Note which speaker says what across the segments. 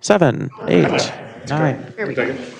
Speaker 1: 7, 8,
Speaker 2: Okay.
Speaker 1: 9.
Speaker 3: Here we
Speaker 2: Take
Speaker 3: go.
Speaker 2: it.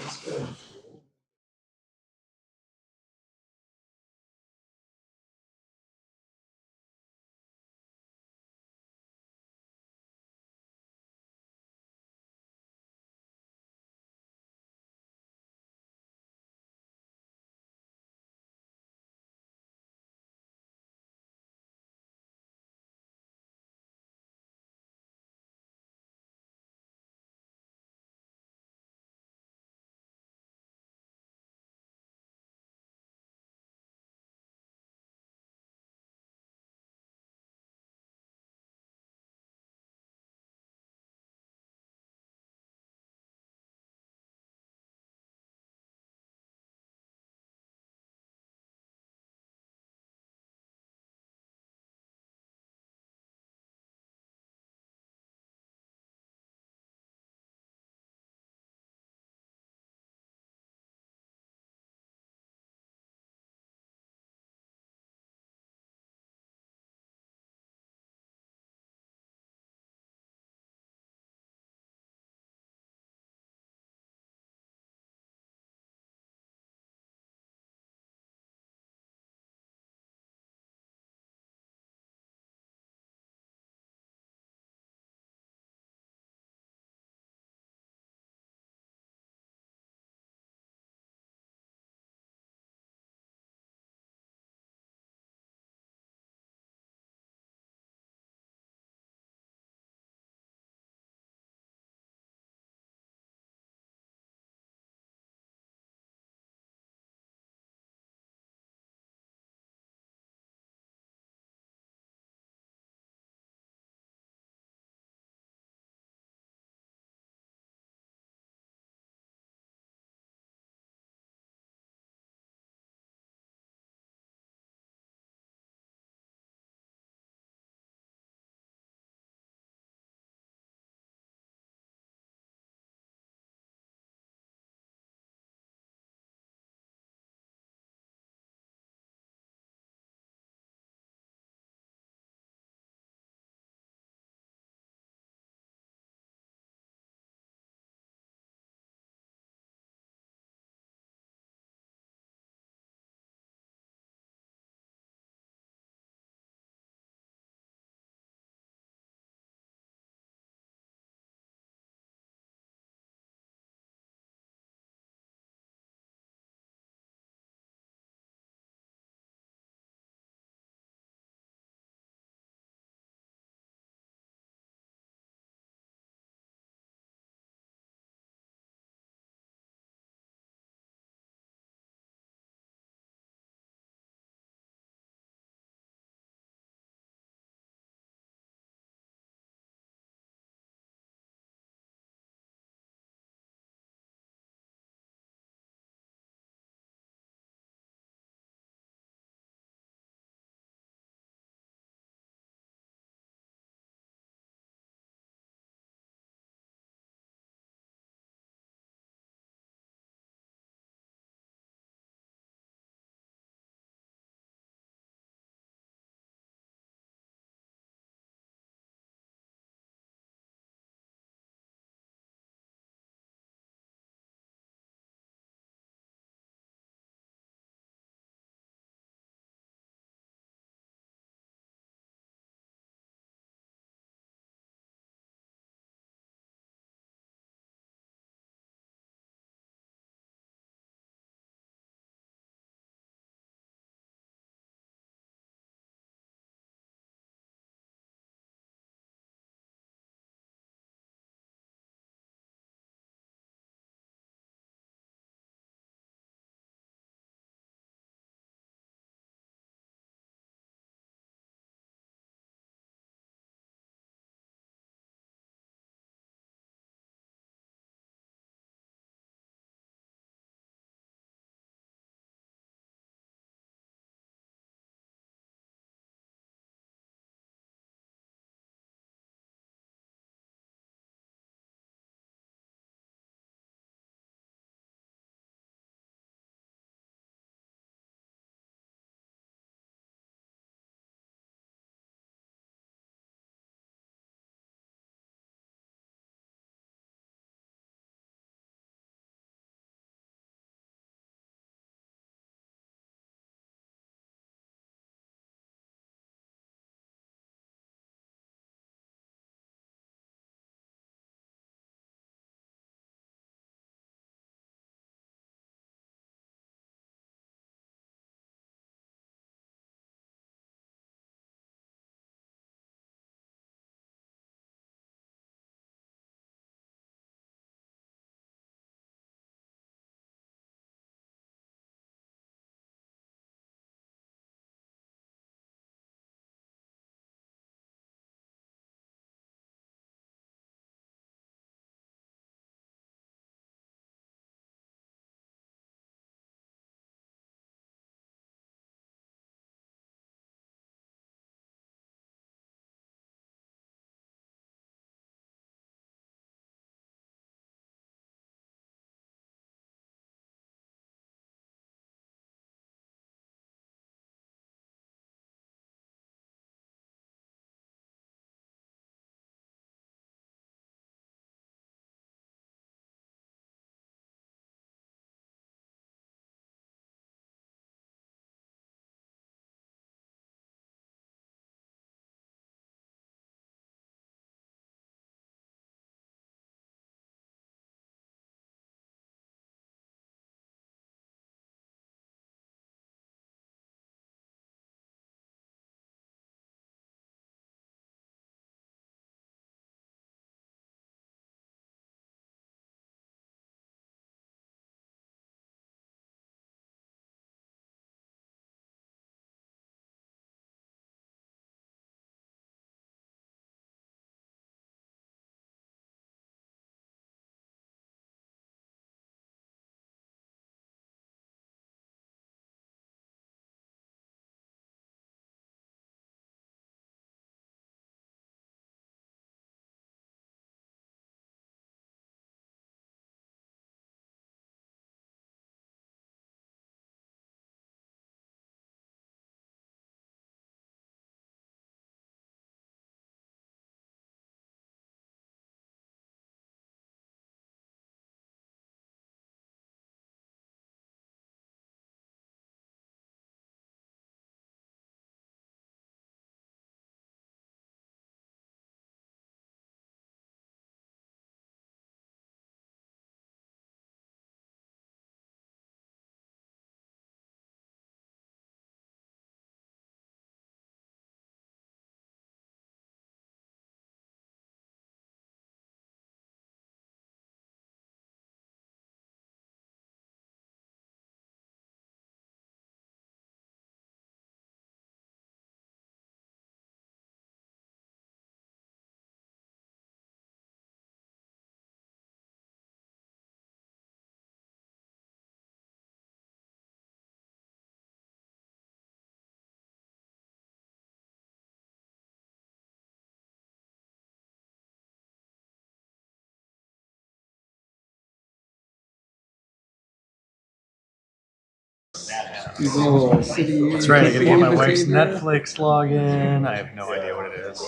Speaker 1: That's right. I gotta get my wife's Netflix login. I have no idea what it is.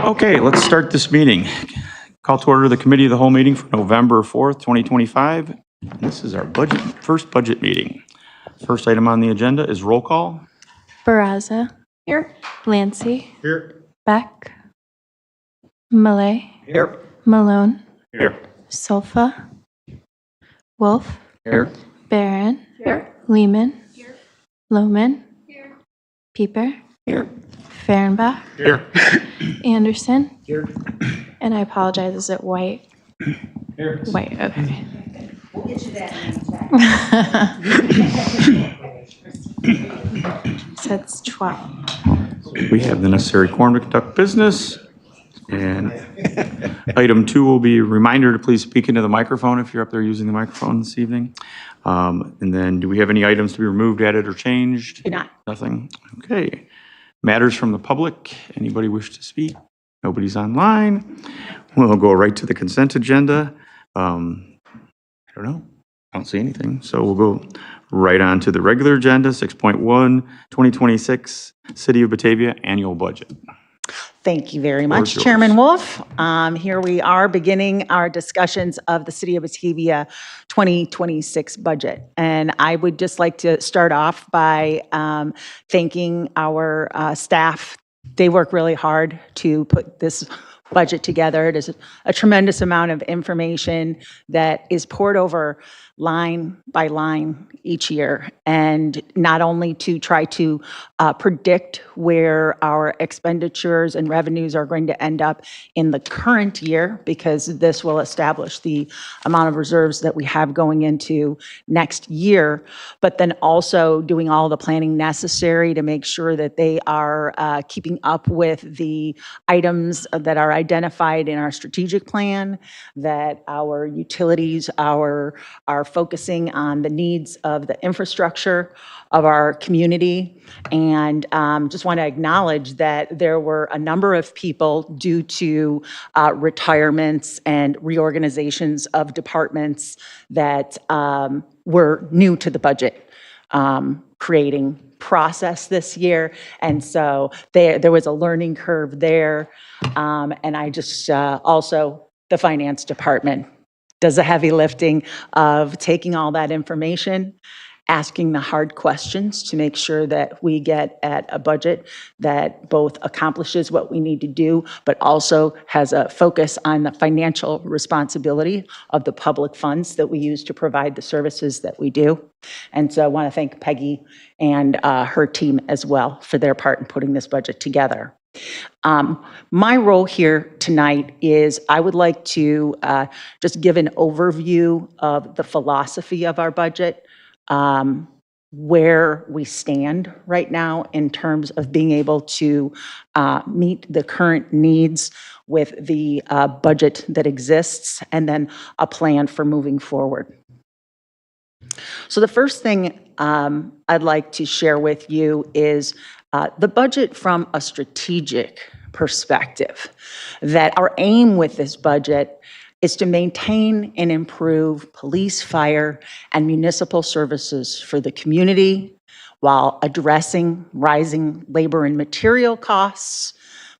Speaker 2: Okay, let's start this meeting. Call to order the Committee of the Whole meeting for November 4th, 2025. This is our first budget meeting. First item on the agenda is roll call.
Speaker 3: Barraza. Here. Lancy.
Speaker 1: Here.
Speaker 3: Beck. Malay.
Speaker 1: Here.
Speaker 3: Malone.
Speaker 2: Here.
Speaker 3: Solfa. Wolf.
Speaker 2: Here.
Speaker 3: Barron. Here. Lehman. Here. Lohman. Here. Pieper.
Speaker 2: Here.
Speaker 3: Fehrenbach.
Speaker 2: Here.
Speaker 3: Anderson.
Speaker 1: Here.
Speaker 3: And I apologize, is it White?
Speaker 1: Here.
Speaker 3: White, okay.
Speaker 4: We'll get you that in
Speaker 3: So it's 12.
Speaker 2: We have the necessary quorum to conduct business. And item 2 will be a reminder to please speak into the microphone if you're up there using the microphone this evening. And then do we have any items to be removed, added, or changed?
Speaker 4: Do not.
Speaker 2: Nothing? Okay. Matters from the public. Anybody wish to speak? Nobody's online. We'll go right to the consent agenda. I don't know. I don't see anything. So we'll go right on to the regular agenda, 6.1, 2026 City of Batavia Annual Budget.
Speaker 4: Thank you very much,
Speaker 2: Yours.
Speaker 4: Chairman Wolf. Here we are beginning our discussions of the City of Batavia 2026 budget. And I would just like to start off by thanking our staff. They work really hard to put this budget together. It is a tremendous amount of information that is poured over line by line each year, and not only to try to predict where our expenditures and revenues are going to end up in the current year, because this will establish the amount of reserves that we have going into next year, but then also doing all the planning necessary to make sure that they are keeping up with the items that are identified in our strategic plan, that our utilities are focusing on the needs of the infrastructure of our community. And just want to acknowledge that there were a number of people due to retirements and reorganizations of departments that were new to the budget creating process this year. And so there was a learning curve there. And I just also, the finance department does the heavy lifting of taking all that information, asking the hard questions to make sure that we get at a budget that both accomplishes what we need to do, but also has a focus on the financial responsibility of the public funds that we use to provide the services that we do. And so I want to thank Peggy and her team as well for their part in putting this budget together. My role here tonight is I would like to just give an overview of the philosophy of our budget, where we stand right now in terms of being able to meet the current needs with the budget that exists, and then a plan for moving forward. So the first thing I'd like to share with you is the budget from a strategic perspective, that our aim with this budget is to maintain and improve police, fire, and municipal services for the community while addressing rising labor and material costs,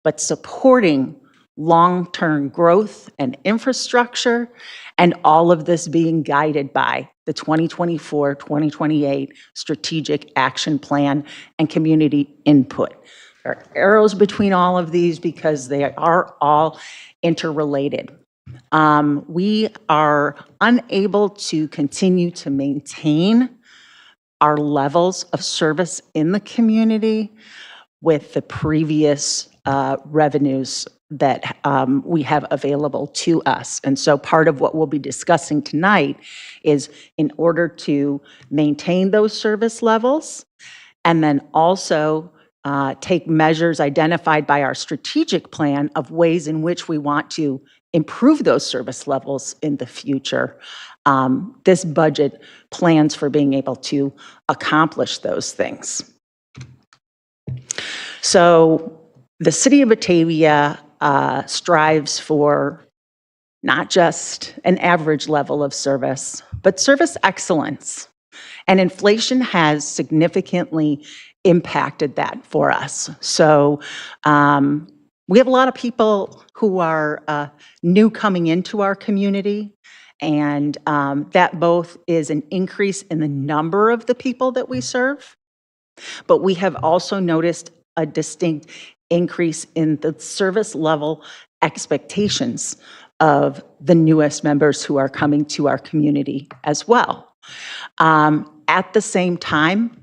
Speaker 4: but supporting long-term growth and infrastructure, and all of this being guided by the 2024-2028 Strategic Action Plan and community input. There are arrows between all of these because they are all interrelated. We are unable to continue to maintain our levels of service in the community with the previous revenues that we have available to us. And so part of what we'll be discussing tonight is, in order to maintain those service levels, and then also take measures identified by our strategic plan of ways in which we want to improve those service levels in the future. This budget plans for being able to accomplish those things. So the City of Batavia strives for not just an average level of service, but service excellence. And inflation has significantly impacted that for us. So we have a lot of people who are new coming into our community, and that both is an increase in the number of the people that we serve, but we have also noticed a distinct increase in the service level expectations of the newest members who are coming to our community as well. At the same time,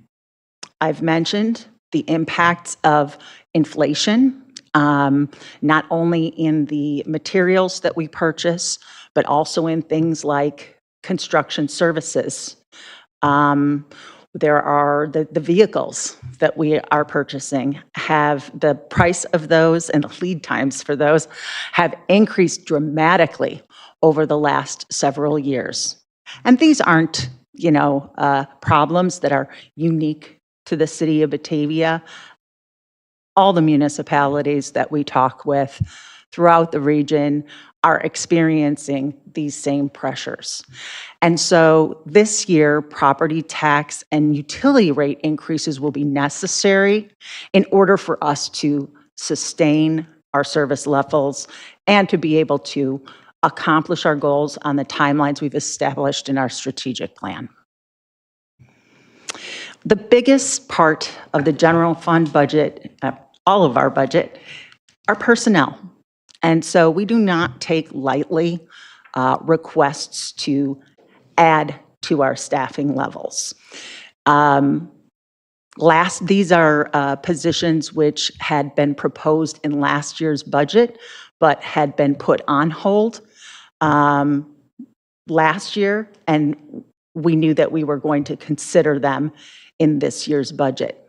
Speaker 4: I've mentioned the impacts of inflation, not only in the materials that we purchase, but also in things like construction services. There are the vehicles that we are purchasing have the price of those and the lead times for those have increased dramatically over the last several years. And these aren't, problems that are unique to the city of Batavia. All the municipalities that we talk with throughout the region are experiencing these same pressures. And so this year, property tax and utility rate increases will be necessary in order for us to sustain our service levels and to be able to accomplish our goals on the timelines we've established in our strategic plan. The biggest part of the general fund budget, all of our budget, are personnel. And so we do not take lightly requests to add to our staffing levels. These are positions which had been proposed in last year's budget, but had been put on hold last year, and we knew that we were going to consider them in this year's budget.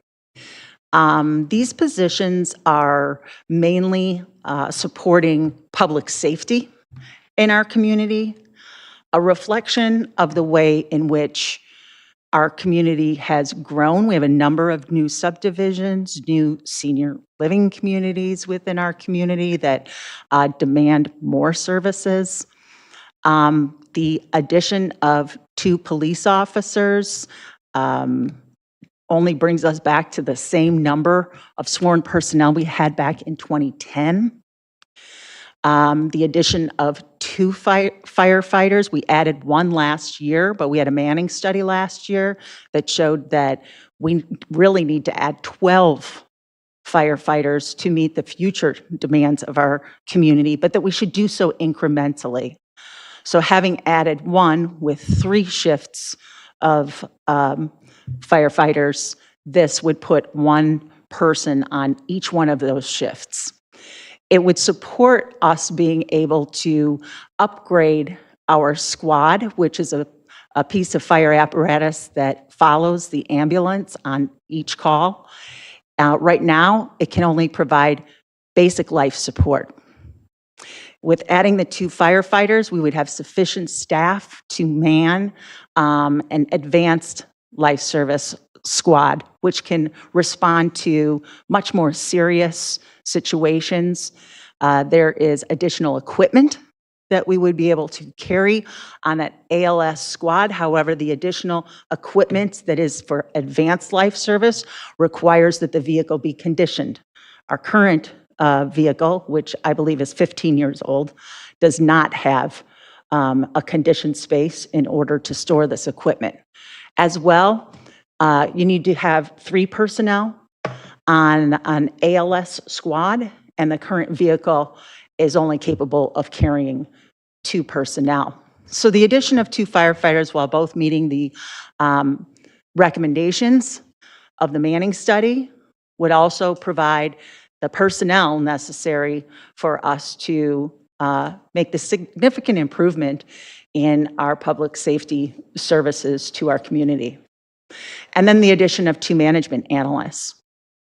Speaker 4: These positions are mainly supporting public safety in our community, a reflection of the way in which our community has grown. We have a number of new subdivisions, new senior living communities within our community that demand more services. The addition of 2 police officers only brings us back to the same number of sworn personnel we had back in 2010. The addition of 2 firefighters, we added 1 last year, but we had a manning study last year that showed that we really need to add 12 firefighters to meet the future demands of our community, but that we should do so incrementally. So having added 1 with 3 shifts of firefighters, this would put 1 person on each one of those shifts. It would support us being able to upgrade our squad, which is a piece of fire apparatus that follows the ambulance on each call. Right now, it can only provide basic life support. With adding the 2 firefighters, we would have sufficient staff to man an advanced life service squad, which can respond to much more serious situations. There is additional equipment that we would be able to carry on that ALS squad. However, the additional equipment that is for advanced life service requires that the vehicle be conditioned. Our current vehicle, which I believe is 15 years old, does not have a conditioned space in order to store this equipment. As well, you need to have 3 personnel on an ALS squad, and the current vehicle is only capable of carrying 2 personnel. So the addition of 2 firefighters, while both meeting the recommendations of the Manning study, would also provide the personnel necessary for us to make the significant improvement in our public safety services to our community. And then the addition of 2 management analysts.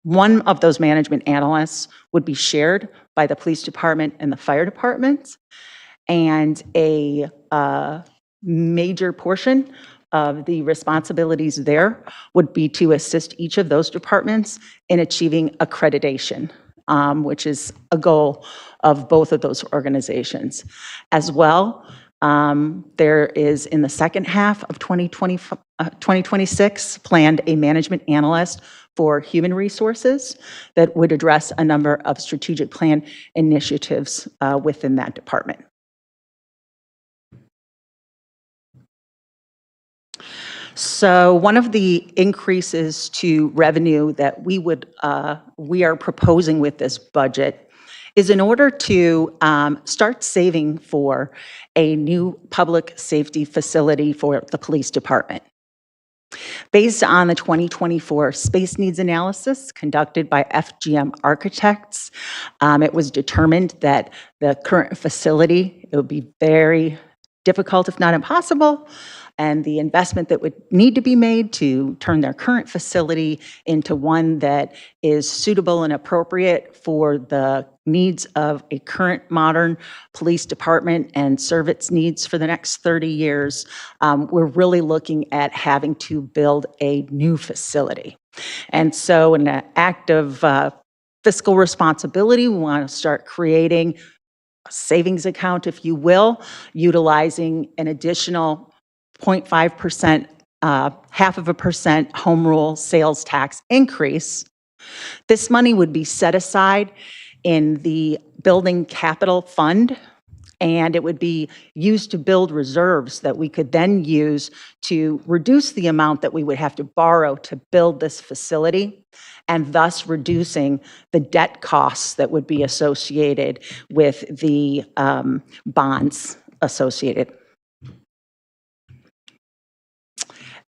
Speaker 4: One of those management analysts would be shared by the police department and the fire department, and a major portion of the responsibilities there would be to assist each of those departments in achieving accreditation. which is a goal of both of those organizations. As well, there is in the second half of 2026 planned a management analyst for human resources that would address a number of strategic plan initiatives within that department. So one of the increases to revenue that we are proposing with this budget is in order to start saving for a new public safety facility for the police department. Based on the 2024 space needs analysis conducted by FGM Architects, it was determined that the current facility, it would be very difficult, if not impossible, and the investment that would need to be made to turn their current facility into one that is suitable and appropriate for the needs of a current modern police department and serve its needs for the next 30 years, we're really looking at having to build a new facility. And so in an act of fiscal responsibility, we want to start creating a savings account, if you will, utilizing an additional 0.5%, 0.5% home rule sales tax increase. This money would be set aside in the building capital fund, and it would be used to build reserves that we could then use to reduce the amount that we would have to borrow to build this facility, and thus reducing the debt costs that would be associated with the bonds associated.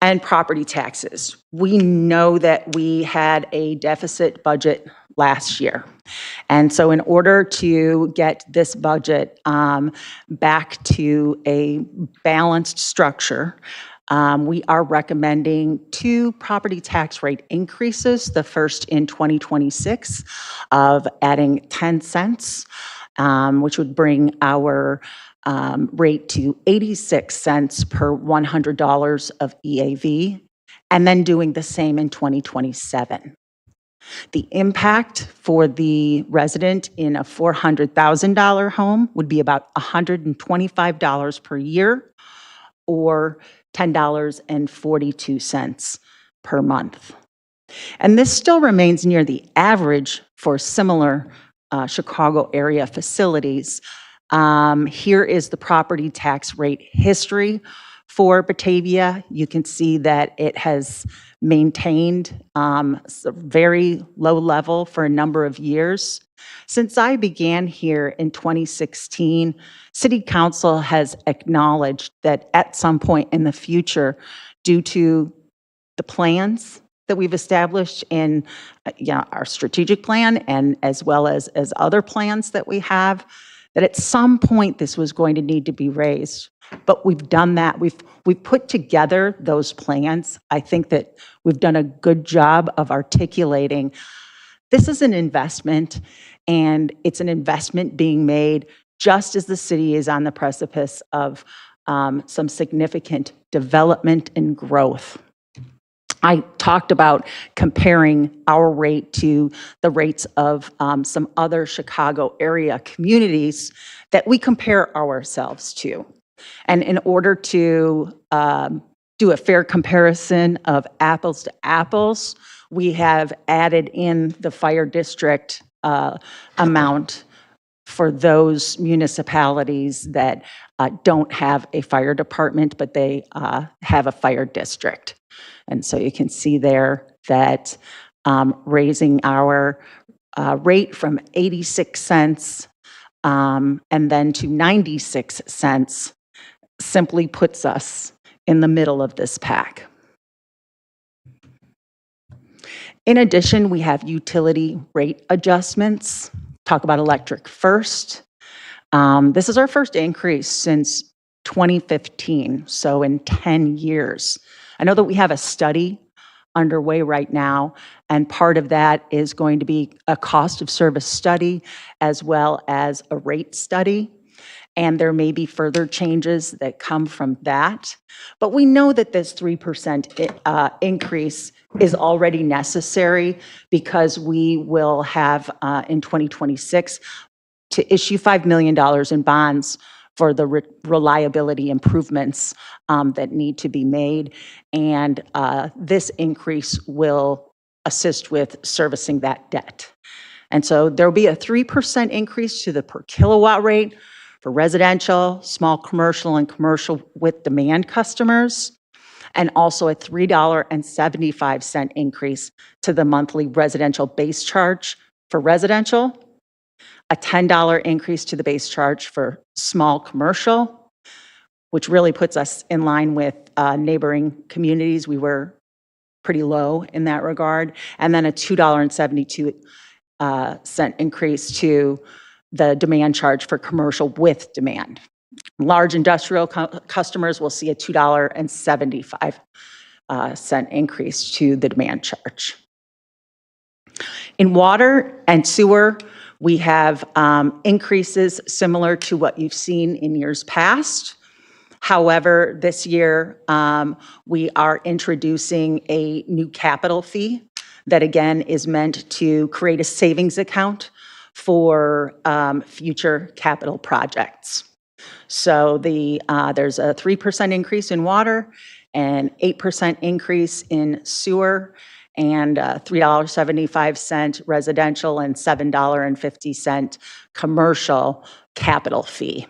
Speaker 4: And property taxes. We know that we had a deficit budget last year. And so in order to get this budget back to a balanced structure, we are recommending 2 property tax rate increases, the first in 2026 of adding 10 cents, which would bring our rate to 86 cents per $100 of EAV, and then doing the same in 2027. The impact for the resident in a $400,000 home would be about $125 per year, or $10.42 per month. And this still remains near the average for similar Chicago area facilities. Here is the property tax rate history for Batavia. You can see that it has maintained a very low level for a number of years. Since I began here in 2016, City Council has acknowledged that at some point in the future, due to the plans that we've established in our strategic plan and as well as other plans that we have, that at some point this was going to need to be raised. But we've done that. We've put together those plans. I think that we've done a good job of articulating this is an investment, and it's an investment being made just as the city is on the precipice of some significant development and growth. I talked about comparing our rate to the rates of some other Chicago area communities that we compare ourselves to. And in order to do a fair comparison of apples to apples, we have added in the fire district amount for those municipalities that don't have a fire department, but they have a fire district. And so you can see there that raising our rate from 86 cents and then to 96 cents simply puts us in the middle of this pack. In addition, we have utility rate adjustments. Talk about electric first. This is our first increase since 2015, so in 10 years. I know that we have a study underway right now, and part of that is going to be a cost of service study as well as a rate study. and there may be further changes that come from that. But we know that this 3% increase is already necessary because we will have in 2026 to issue $5 million in bonds for the reliability improvements that need to be made. And this increase will assist with servicing that debt. And so there'll be a 3% increase to the per kilowatt rate for residential, small commercial, and commercial with demand customers, and also a $3.75 increase to the monthly residential base charge for residential, a $10 increase to the base charge for small commercial, which really puts us in line with neighboring communities. We were pretty low in that regard, and then a $2.72 increase to the demand charge for commercial with demand. Large industrial customers will see a $2.75 increase to the demand charge. In water and sewer, we have increases similar to what you've seen in years past. However, this year, we are introducing a new capital fee that again is meant to create a savings account for future capital projects. So there's a 3% increase in water, an 8% increase in sewer, and $3.75 residential and $7.50 commercial capital fee.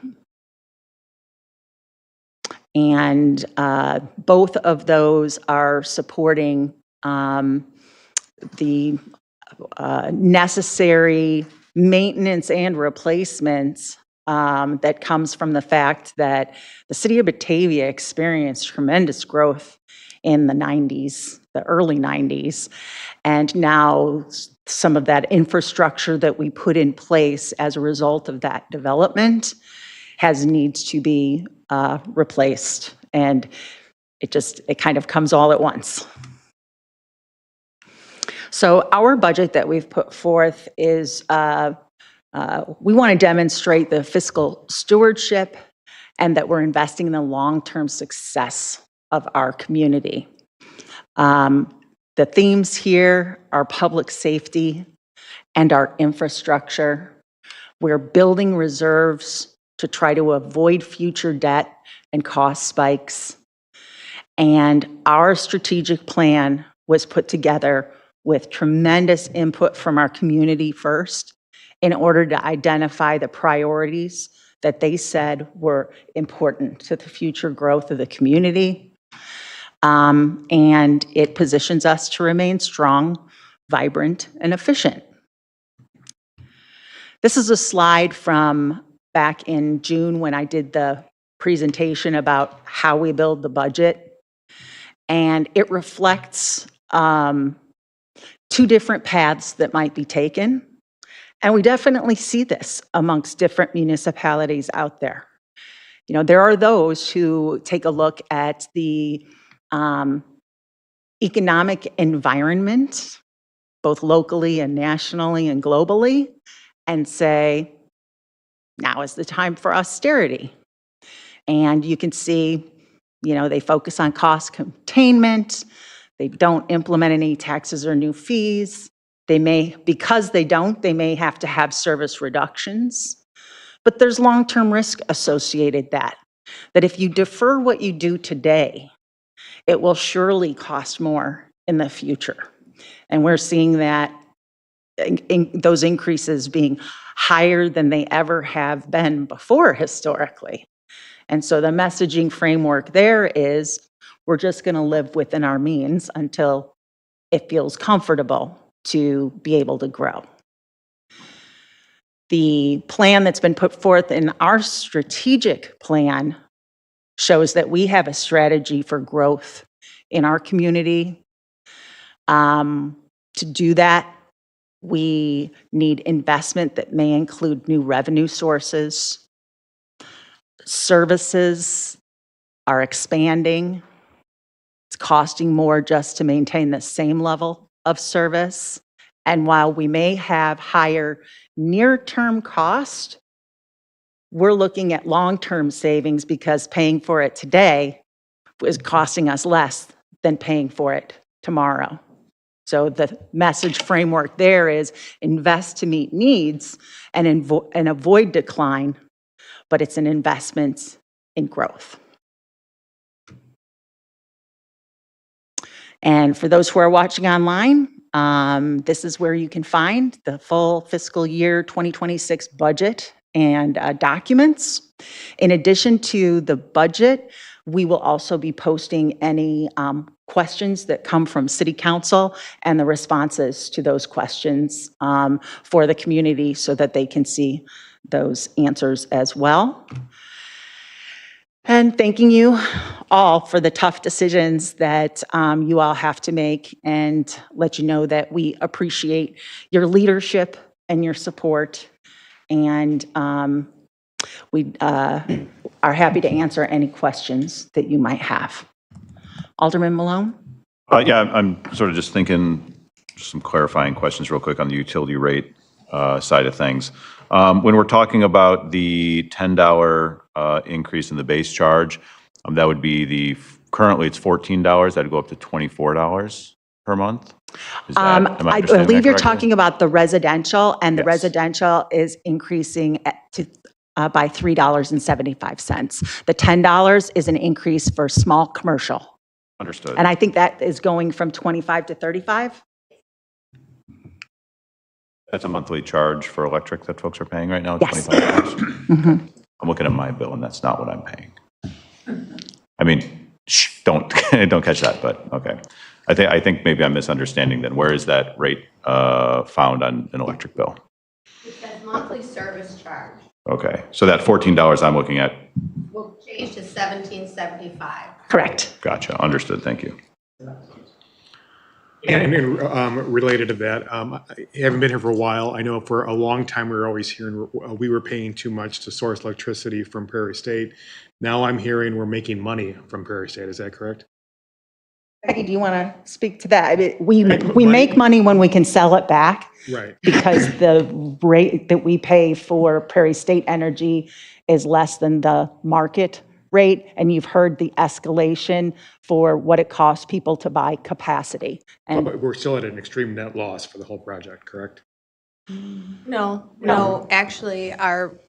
Speaker 4: And both of those are supporting the necessary maintenance and replacements that comes from the fact that the city of Batavia experienced tremendous growth in the 90s, the early 90s, and now some of that infrastructure that we put in place as a result of that development needs to be replaced, and it kind of comes all at once. So our budget that we've put forth is we want to demonstrate the fiscal stewardship and that we're investing in the long-term success of our community. The themes here are public safety and our infrastructure. We're building reserves to try to avoid future debt and cost spikes. And our strategic plan was put together with tremendous input from our community first in order to identify the priorities that they said were important to the future growth of the community. And it positions us to remain strong, vibrant, and efficient. This is a slide from back in June when I did the presentation about how we build the budget. And it reflects two different paths that might be taken. And we definitely see this amongst different municipalities out there. You know, there are those who take a look at the economic environment, both locally and nationally and globally, and say, now is the time for austerity. And you can see, you know, they focus on cost containment. They don't implement any taxes or new fees. They may, because they don't, they may have to have service reductions. But there's long-term risk associated that if you defer what you do today, it will surely cost more in the future. And we're seeing that those increases being higher than they ever have been before historically. And so the messaging framework there is we're just going to live within our means until it feels comfortable to be able to grow. The plan that's been put forth in our strategic plan shows that we have a strategy for growth in our community. To do that, we need investment that may include new revenue sources. Services are expanding. It's costing more just to maintain the same level of service. And while we may have higher near-term cost, we're looking at long-term savings because paying for it today is costing us less than paying for it tomorrow. So the message framework there is invest to meet needs and avoid decline, but it's an investment in growth. And for those who are watching online, this is where you can find the full fiscal year 2026 budget and documents. In addition to the budget, we will also be posting any questions that come from City Council and the responses to those questions for the community so that they can see those answers as well. And thanking you all for the tough decisions that you all have to make, and let you know that we appreciate your leadership and your support. And we are happy to answer any questions that you might have. Alderman Malone?
Speaker 5: Yeah, I'm sort of just thinking, just some clarifying questions real quick on the utility rate side of things. When we're talking about the $10 increase in the base charge, that would be currently it's $14, that'd go up to $24 per month? Am
Speaker 4: I
Speaker 5: understanding that
Speaker 4: believe you're
Speaker 5: correctly?
Speaker 4: talking about the residential, and the
Speaker 5: Yes.
Speaker 4: residential is increasing by $3.75. The $10 is an increase for small commercial.
Speaker 5: Understood.
Speaker 4: And I think that is going from 25 to 35?
Speaker 5: That's a monthly charge for electric that folks are paying right now,
Speaker 4: Yes.
Speaker 5: $25?
Speaker 4: Mhm.
Speaker 5: I'm looking at my bill, and that's not what I'm paying. I mean, don't catch that, but okay. I think maybe I'm misunderstanding then. Where is that rate found on an electric bill?
Speaker 6: It says monthly service charge
Speaker 5: Okay, so that $14 I'm looking at,
Speaker 6: will change to $17.75.
Speaker 4: Correct.
Speaker 5: gotcha, understood, thank you.
Speaker 1: And related to that, I haven't been here for a while. I know for a long time we were always hearing we were paying too much to source electricity from Prairie State. Now I'm hearing we're making money from Prairie State. Is that correct?
Speaker 4: Peggy, do you want to speak to that? I mean, we
Speaker 1: Money?
Speaker 4: make money when we can sell it back,
Speaker 1: Right.
Speaker 4: because the rate that we pay for Prairie State Energy is less than the market rate, and you've heard the escalation for what it costs people to buy capacity. And
Speaker 1: But we're still at an extreme net loss for the whole project, correct?
Speaker 6: No, actually, our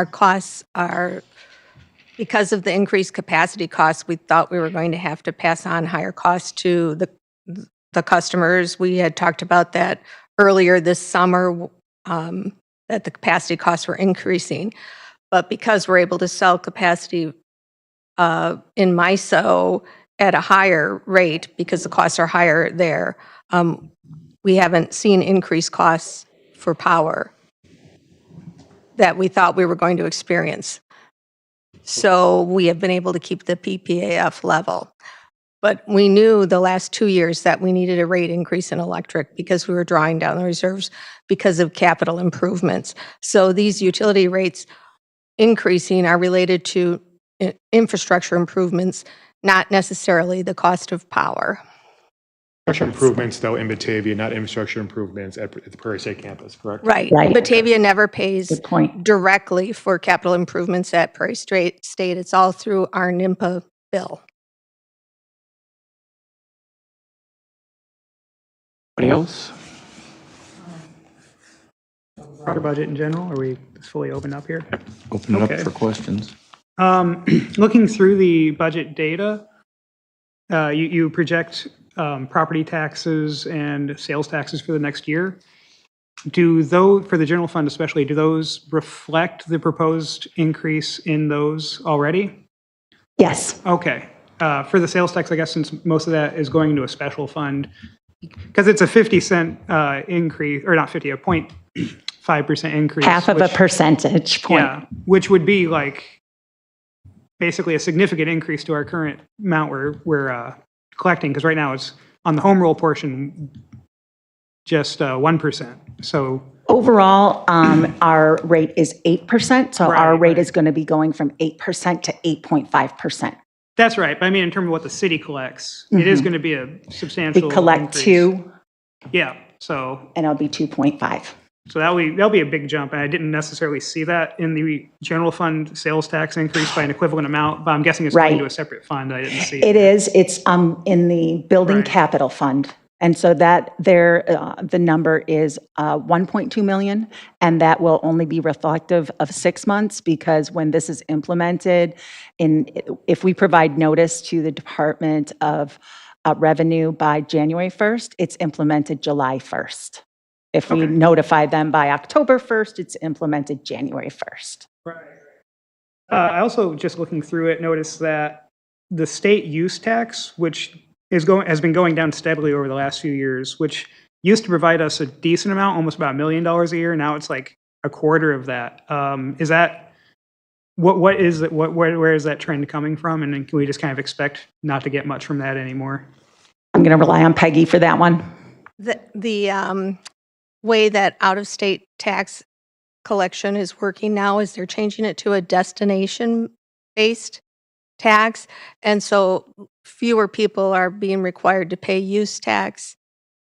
Speaker 6: costs are, because of the increased capacity costs, we thought we were going to have to pass on higher costs to the customers. We had talked about that earlier this summer, that the capacity costs were increasing. But because we're able to sell capacity in MISO at a higher rate, because the costs are higher there, we haven't seen increased costs for power that we thought we were going to experience. So we have been able to keep the PPAF level. But we knew the last 2 years that we needed a rate increase in electric because we were drawing down the reserves because of capital improvements. So these utility rates increasing are related to infrastructure improvements, not necessarily the cost of power.
Speaker 1: Infrastructure improvements, though, in Batavia, not infrastructure improvements at the Prairie State campus, correct?
Speaker 6: Right.
Speaker 4: Right.
Speaker 6: Batavia never pays
Speaker 4: Good point.
Speaker 6: directly for capital improvements at Prairie State. It's all through our NIMPA bill.
Speaker 2: Anybody else?
Speaker 7: Broader budget in general, are we fully opened up here?
Speaker 2: Open it up
Speaker 7: Okay.
Speaker 2: for questions.
Speaker 7: Looking through the budget data, you project property taxes and sales taxes for the next year. For the general fund especially, do those reflect the proposed increase in those already?
Speaker 4: Yes.
Speaker 7: Okay. For the sales tax, I guess since most of that is going into a special fund, because it's a 50-cent increase, or not 50, a 0.5% increase.
Speaker 4: Half of a
Speaker 7: which-
Speaker 4: percentage point.
Speaker 7: Yeah, which would be like basically a significant increase to our current amount we're collecting, because right now it's on the home roll portion just 1%. So
Speaker 4: Overall, our rate is 8%, so our
Speaker 7: Right,
Speaker 4: rate
Speaker 7: right.
Speaker 4: is going to be going from 8% to 8.5%.
Speaker 7: that's right. But I mean, in terms of what the city collects, it is going to be a substantial
Speaker 4: We collect
Speaker 7: increase.
Speaker 4: 2,
Speaker 7: Yeah. So
Speaker 4: and it'll be 2.5.
Speaker 7: So that'll be a big jump, and I didn't necessarily see that in the general fund sales tax increase by an equivalent amount, but I'm guessing it's going
Speaker 4: Right.
Speaker 7: to a separate fund. I didn't see
Speaker 4: It is, it's in the building
Speaker 7: Right.
Speaker 4: capital fund. And so that there, the number is 1.2 million, and that will only be reflective of 6 months, because when this is implemented, if we provide notice to the Department of Revenue by January 1st, it's implemented July 1st. If we
Speaker 7: Okay.
Speaker 4: notify them by October 1st, it's implemented January 1st.
Speaker 7: Right. I also, just looking through it, noticed that the state use tax, which has been going down steadily over the last few years, which used to provide us a decent amount, almost about $1 million a year. Now it's like a quarter of that. Is that, what is it, where is that trend coming from? And then can we just kind of expect not to get much from that anymore?
Speaker 4: I'm going to rely on Peggy for that one.
Speaker 6: The way that out-of-state tax collection is working now is they're changing it to a destination-based tax. And so fewer people are being required to pay use tax.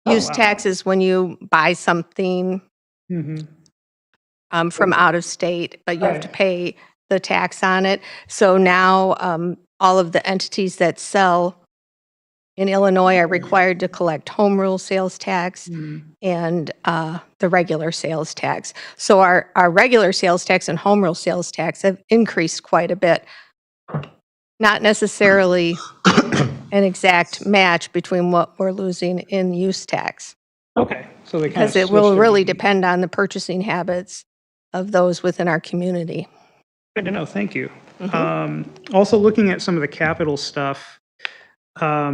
Speaker 6: Use
Speaker 7: wow.
Speaker 6: tax is when you buy something from out of state, but you have to
Speaker 7: Right.
Speaker 6: pay the tax on it. So now all of the entities that sell in Illinois are required to collect home rule sales tax and the regular sales tax. So our regular sales tax and home rule sales tax have increased quite a bit. Not necessarily an exact match between what we're losing in use tax,
Speaker 7: Okay, so they kind
Speaker 6: because
Speaker 7: of
Speaker 6: it will
Speaker 7: switched
Speaker 6: really
Speaker 7: everything.
Speaker 6: depend on the purchasing habits of those within our community.
Speaker 7: Good to know, thank you. Also looking at some of the capital stuff, I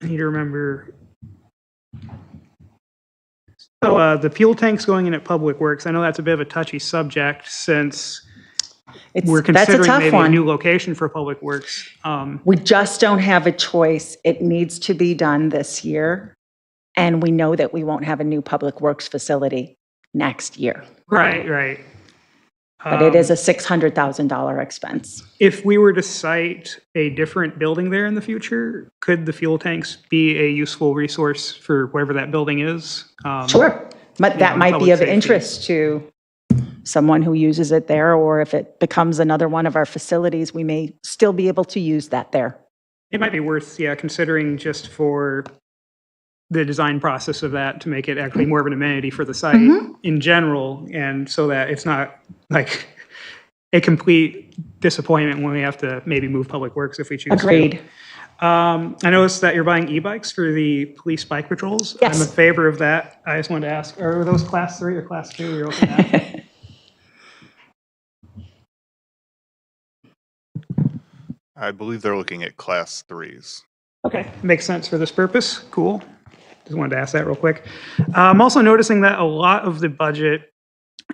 Speaker 7: need to remember. So the fuel tanks going in at Public Works, I know that's a bit of a touchy subject since we're
Speaker 4: That's a
Speaker 7: considering
Speaker 4: tough
Speaker 7: maybe a
Speaker 4: one.
Speaker 7: new location for Public Works.
Speaker 4: We just don't have a choice. It needs to be done this year. And we know that we won't have a new public works facility next year.
Speaker 7: Right.
Speaker 4: But it is a $600,000 expense.
Speaker 7: If we were to site a different building there in the future, could the fuel tanks be a useful resource for wherever that building is?
Speaker 4: Sure. But that
Speaker 7: know,
Speaker 4: might be
Speaker 7: public
Speaker 4: of
Speaker 7: safety.
Speaker 4: interest to someone who uses it there, or if it becomes another one of our facilities, we may still be able to use that there.
Speaker 7: It might be worth, considering just for the design process of that to make it actually more of an amenity for the site in general, and so that it's not like a complete disappointment when we have to maybe move Public Works if we choose
Speaker 4: Agreed.
Speaker 7: to. I noticed that you're buying e-bikes for the police bike patrols.
Speaker 4: Yes.
Speaker 7: I'm in favor of that. I just wanted to ask, are those class 3 or class 2 you're looking at?
Speaker 8: I believe they're looking at class 3s.
Speaker 7: Okay, makes sense for this purpose. Cool. Just wanted to ask that real quick. I'm also noticing that a lot of the budget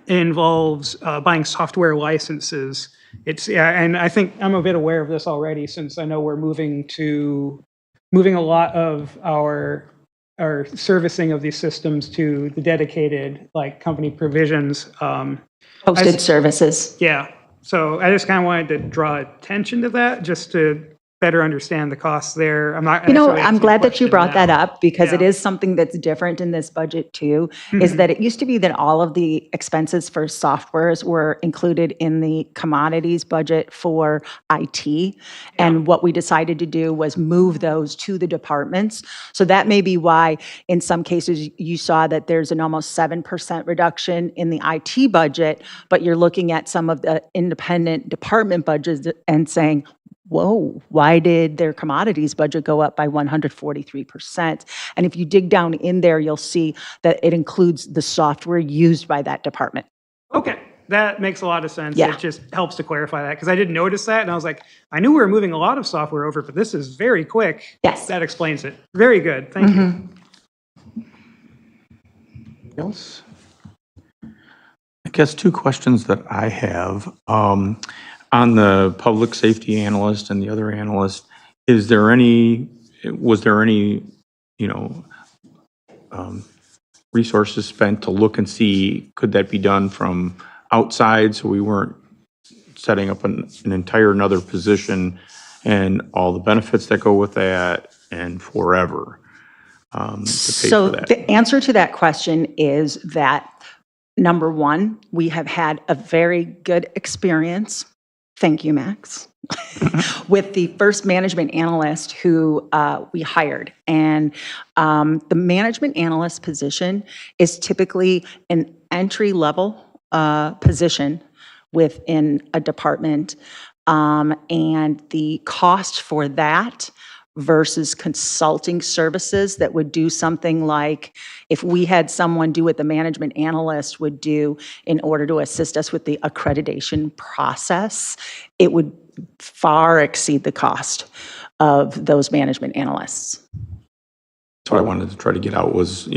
Speaker 7: involves buying software licenses. And I think I'm a bit aware of this already, since I know we're moving a lot of our servicing of these systems to the dedicated company provisions.
Speaker 4: Hosted services.
Speaker 7: Yeah. So I just kind of wanted to draw attention to that, just to better understand the costs there. I'm not.
Speaker 4: I'm glad that you brought that up, because it
Speaker 7: Yeah.
Speaker 4: is something that's different in this budget too, is that it used to be that all of the expenses for softwares were included in the commodities budget for IT. And what we decided to do was move those to the departments. So that may be why in some cases you saw that there's an almost 7% reduction in the IT budget, but you're looking at some of the independent department budgets and saying, whoa, why did their commodities budget go up by 143%? And if you dig down in there, you'll see that it includes the software used by that department.
Speaker 7: Okay, that makes a lot of sense.
Speaker 4: Yeah.
Speaker 7: It just helps to clarify that, because I didn't notice that, and I was like, I knew we were moving a lot of software over, but this is very quick.
Speaker 4: Yes.
Speaker 7: That explains it. Very good, thank you.
Speaker 2: Else? I guess two questions that I have. On the public safety analyst and the other analyst, was there any, resources spent to look and see, could that be done from outside, so we weren't setting up an entire another position and all the benefits that go with that and forever? to pay
Speaker 4: So
Speaker 2: for that?
Speaker 4: the answer to that question is that, number one, we have had a very good experience. Thank you, Max. With the first management analyst who we hired. And the management analyst position is typically an entry-level position within a department. And the cost for that versus consulting services that would do something like if we had someone do what the management analyst would do in order to assist us with the accreditation process, it would far exceed the cost of those management analysts.
Speaker 2: That's what I wanted to try to get out was,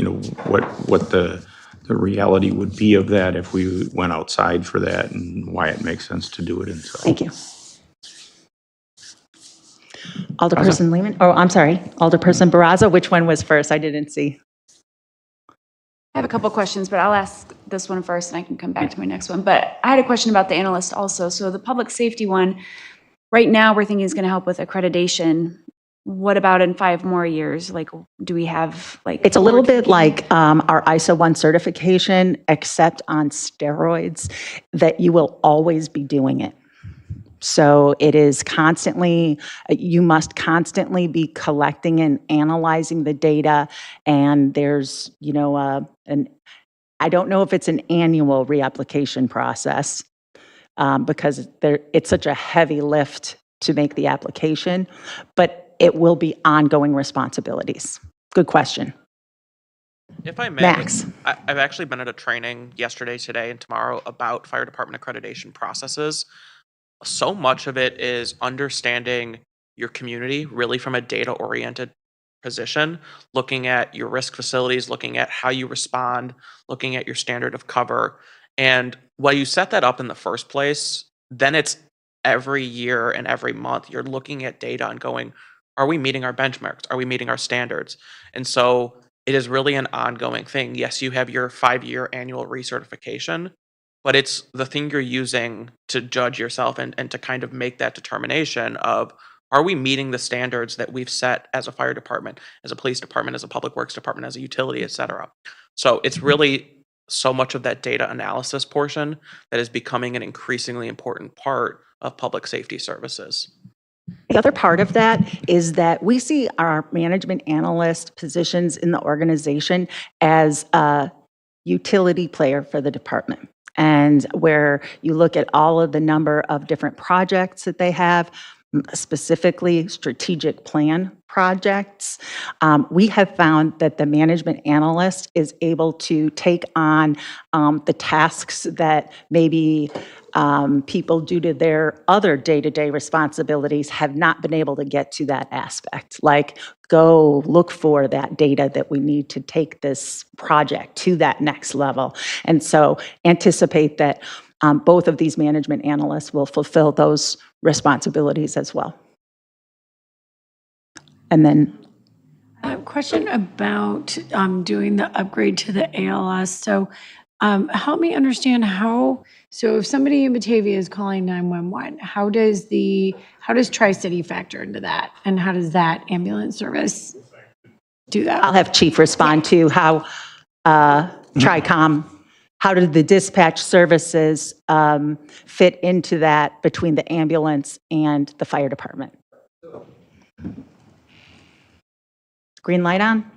Speaker 2: what the reality would be of that if we went outside for that and why it makes sense to do it inside.
Speaker 4: Thank you. Alderperson Lehman, oh, I'm sorry, Alderperson Barraza, which one was first? I didn't see.
Speaker 9: I have a couple questions, but I'll ask this one first and I can come back to my next one. But I had a question about the analyst also. So the public safety one, right now we're thinking is going to help with accreditation. What about in 5 more years? Like, do we have like?
Speaker 4: It's a little bit like our ISO 1 certification, except on steroids, that you will always be doing it. So it is constantly, you must constantly be collecting and analyzing the data. And there's, I don't know if it's an annual reapplication process because it's such a heavy lift to make the application, but it will be ongoing responsibilities. Good question.
Speaker 10: If I may,
Speaker 4: Max.
Speaker 10: I've actually been at a training yesterday, today, and tomorrow about fire department accreditation processes. So much of it is understanding your community really from a data-oriented position, looking at your risk facilities, looking at how you respond, looking at your standard of cover. And while you set that up in the first place, then it's every year and every month, you're looking at data and going, are we meeting our benchmarks? Are we meeting our standards? And so it is really an ongoing thing. Yes, you have your 5-year annual recertification, but it's the thing you're using to judge yourself and to kind of make that determination of, are we meeting the standards that we've set as a fire department, as a police department, as a public works department, as a utility, et cetera. So it's really so much of that data analysis portion that is becoming an increasingly important part of public safety services.
Speaker 4: The other part of that is that we see our management analyst positions in the organization as a utility player for the department. And where you look at all of the number of different projects that they have, specifically strategic plan projects, we have found that the management analyst is able to take on the tasks that maybe people, due to their other day-to-day responsibilities, have not been able to get to that aspect. Like, go look for that data that we need to take this project to that next level. And so anticipate that both of these management analysts will fulfill those responsibilities as well. And then
Speaker 11: I have a question about doing the upgrade to the ALS. So help me understand how, so if somebody in Batavia is calling 911, how does Tri-City factor into that? And how does that ambulance service do that?
Speaker 4: I'll have Chief respond to how TRICOM, how did the dispatch services fit into that between the ambulance and the fire department? Green light on?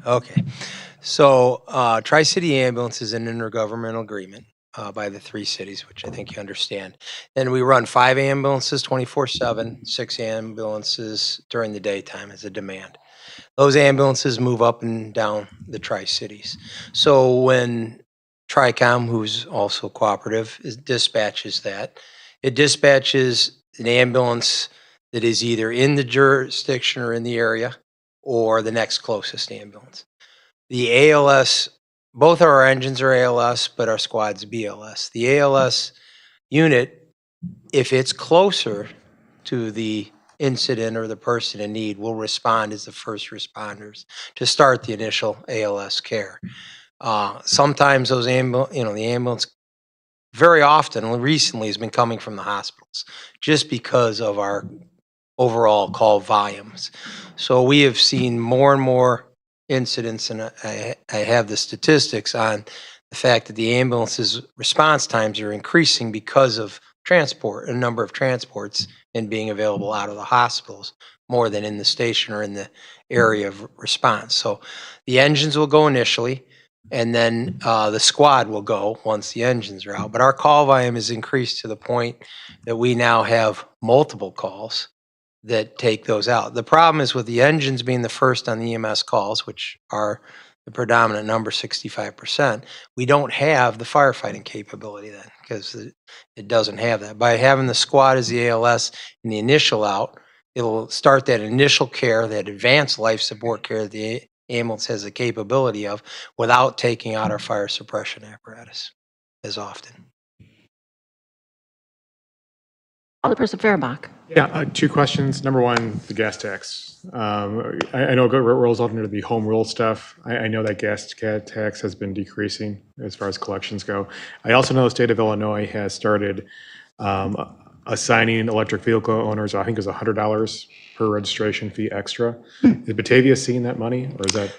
Speaker 12: Okay. So Tri-City Ambulance is an intergovernmental agreement by the 3 cities, which I think you understand. And we run 5 ambulances 24/7, 6 ambulances during the daytime as a demand. Those ambulances move up and down the Tri-Cities. So when TRICOM, who's also cooperative, dispatches that, it dispatches an ambulance that is either in the jurisdiction or in the area or the next closest ambulance. The ALS, both our engines are ALS, but our squad's BLS. The ALS unit, if it's closer to the incident or the person in need, will respond as the first responders to start the initial ALS care. Sometimes those the ambulance very often, recently, has been coming from the hospitals just because of our overall call volumes. So we have seen more and more incidents, and I have the statistics on the fact that the ambulances' response times are increasing because of a number of transports and being available out of the hospitals more than in the station or in the area of response. So the engines will go initially, and then the squad will go once the engines are out. But our call volume has increased to the point that we now have multiple calls that take those out. The problem is with the engines being the first on the EMS calls, which are the predominant number, 65%, we don't have the firefighting capability then because it doesn't have that. By having the squad as the ALS in the initial out, it'll start that initial care, that advanced life support care that the ambulance has the capability of without taking out our fire suppression apparatus as often.
Speaker 4: Alderperson Fehrenbach.
Speaker 1: Yeah, two questions. Number one, the gas tax. I know it rolls out into the home rule stuff. I know that gas tax has been decreasing as far as collections go. I also know the state of Illinois has started assigning electric vehicle owners, I think it's $100 per registration fee extra. Is Batavia seeing that money, or is that?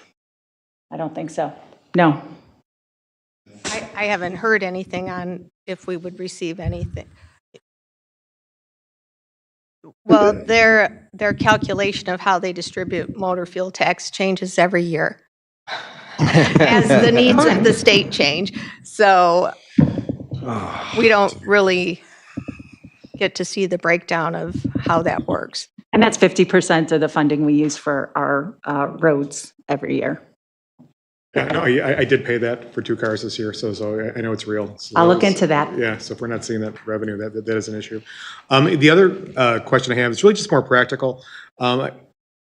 Speaker 4: I don't think so. No.
Speaker 6: I haven't heard anything on if we would receive anything. Well, their calculation of how they distribute motor fuel tax changes every year as the needs of the state change. So we don't really get to see the breakdown of how that works.
Speaker 4: And that's 50% of the funding we use for our roads every year.
Speaker 1: Yeah, no, I did pay that for 2 cars this year, so I know it's real. So
Speaker 4: I'll look into that.
Speaker 1: Yeah, so if we're not seeing that revenue, that is an issue. The other question I have is really just more practical.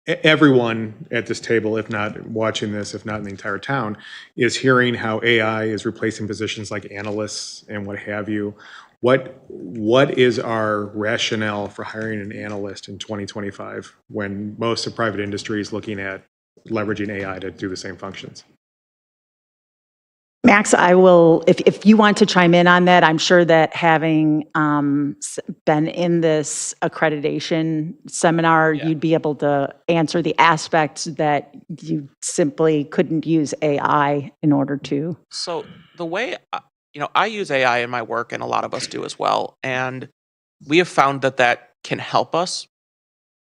Speaker 1: Everyone at this table, if not watching this, if not in the entire town, is hearing how AI is replacing positions like analysts and what have you. What is our rationale for hiring an analyst in 2025 when most of private industry is looking at leveraging AI to do the same functions?
Speaker 4: Max, I will, if you want to chime in on that, I'm sure that having been in this accreditation seminar, you'd be able to answer the aspects that you simply couldn't use AI in order to.
Speaker 10: So the way, I use AI in my work, and a lot of us do as well, and we have found that can help us.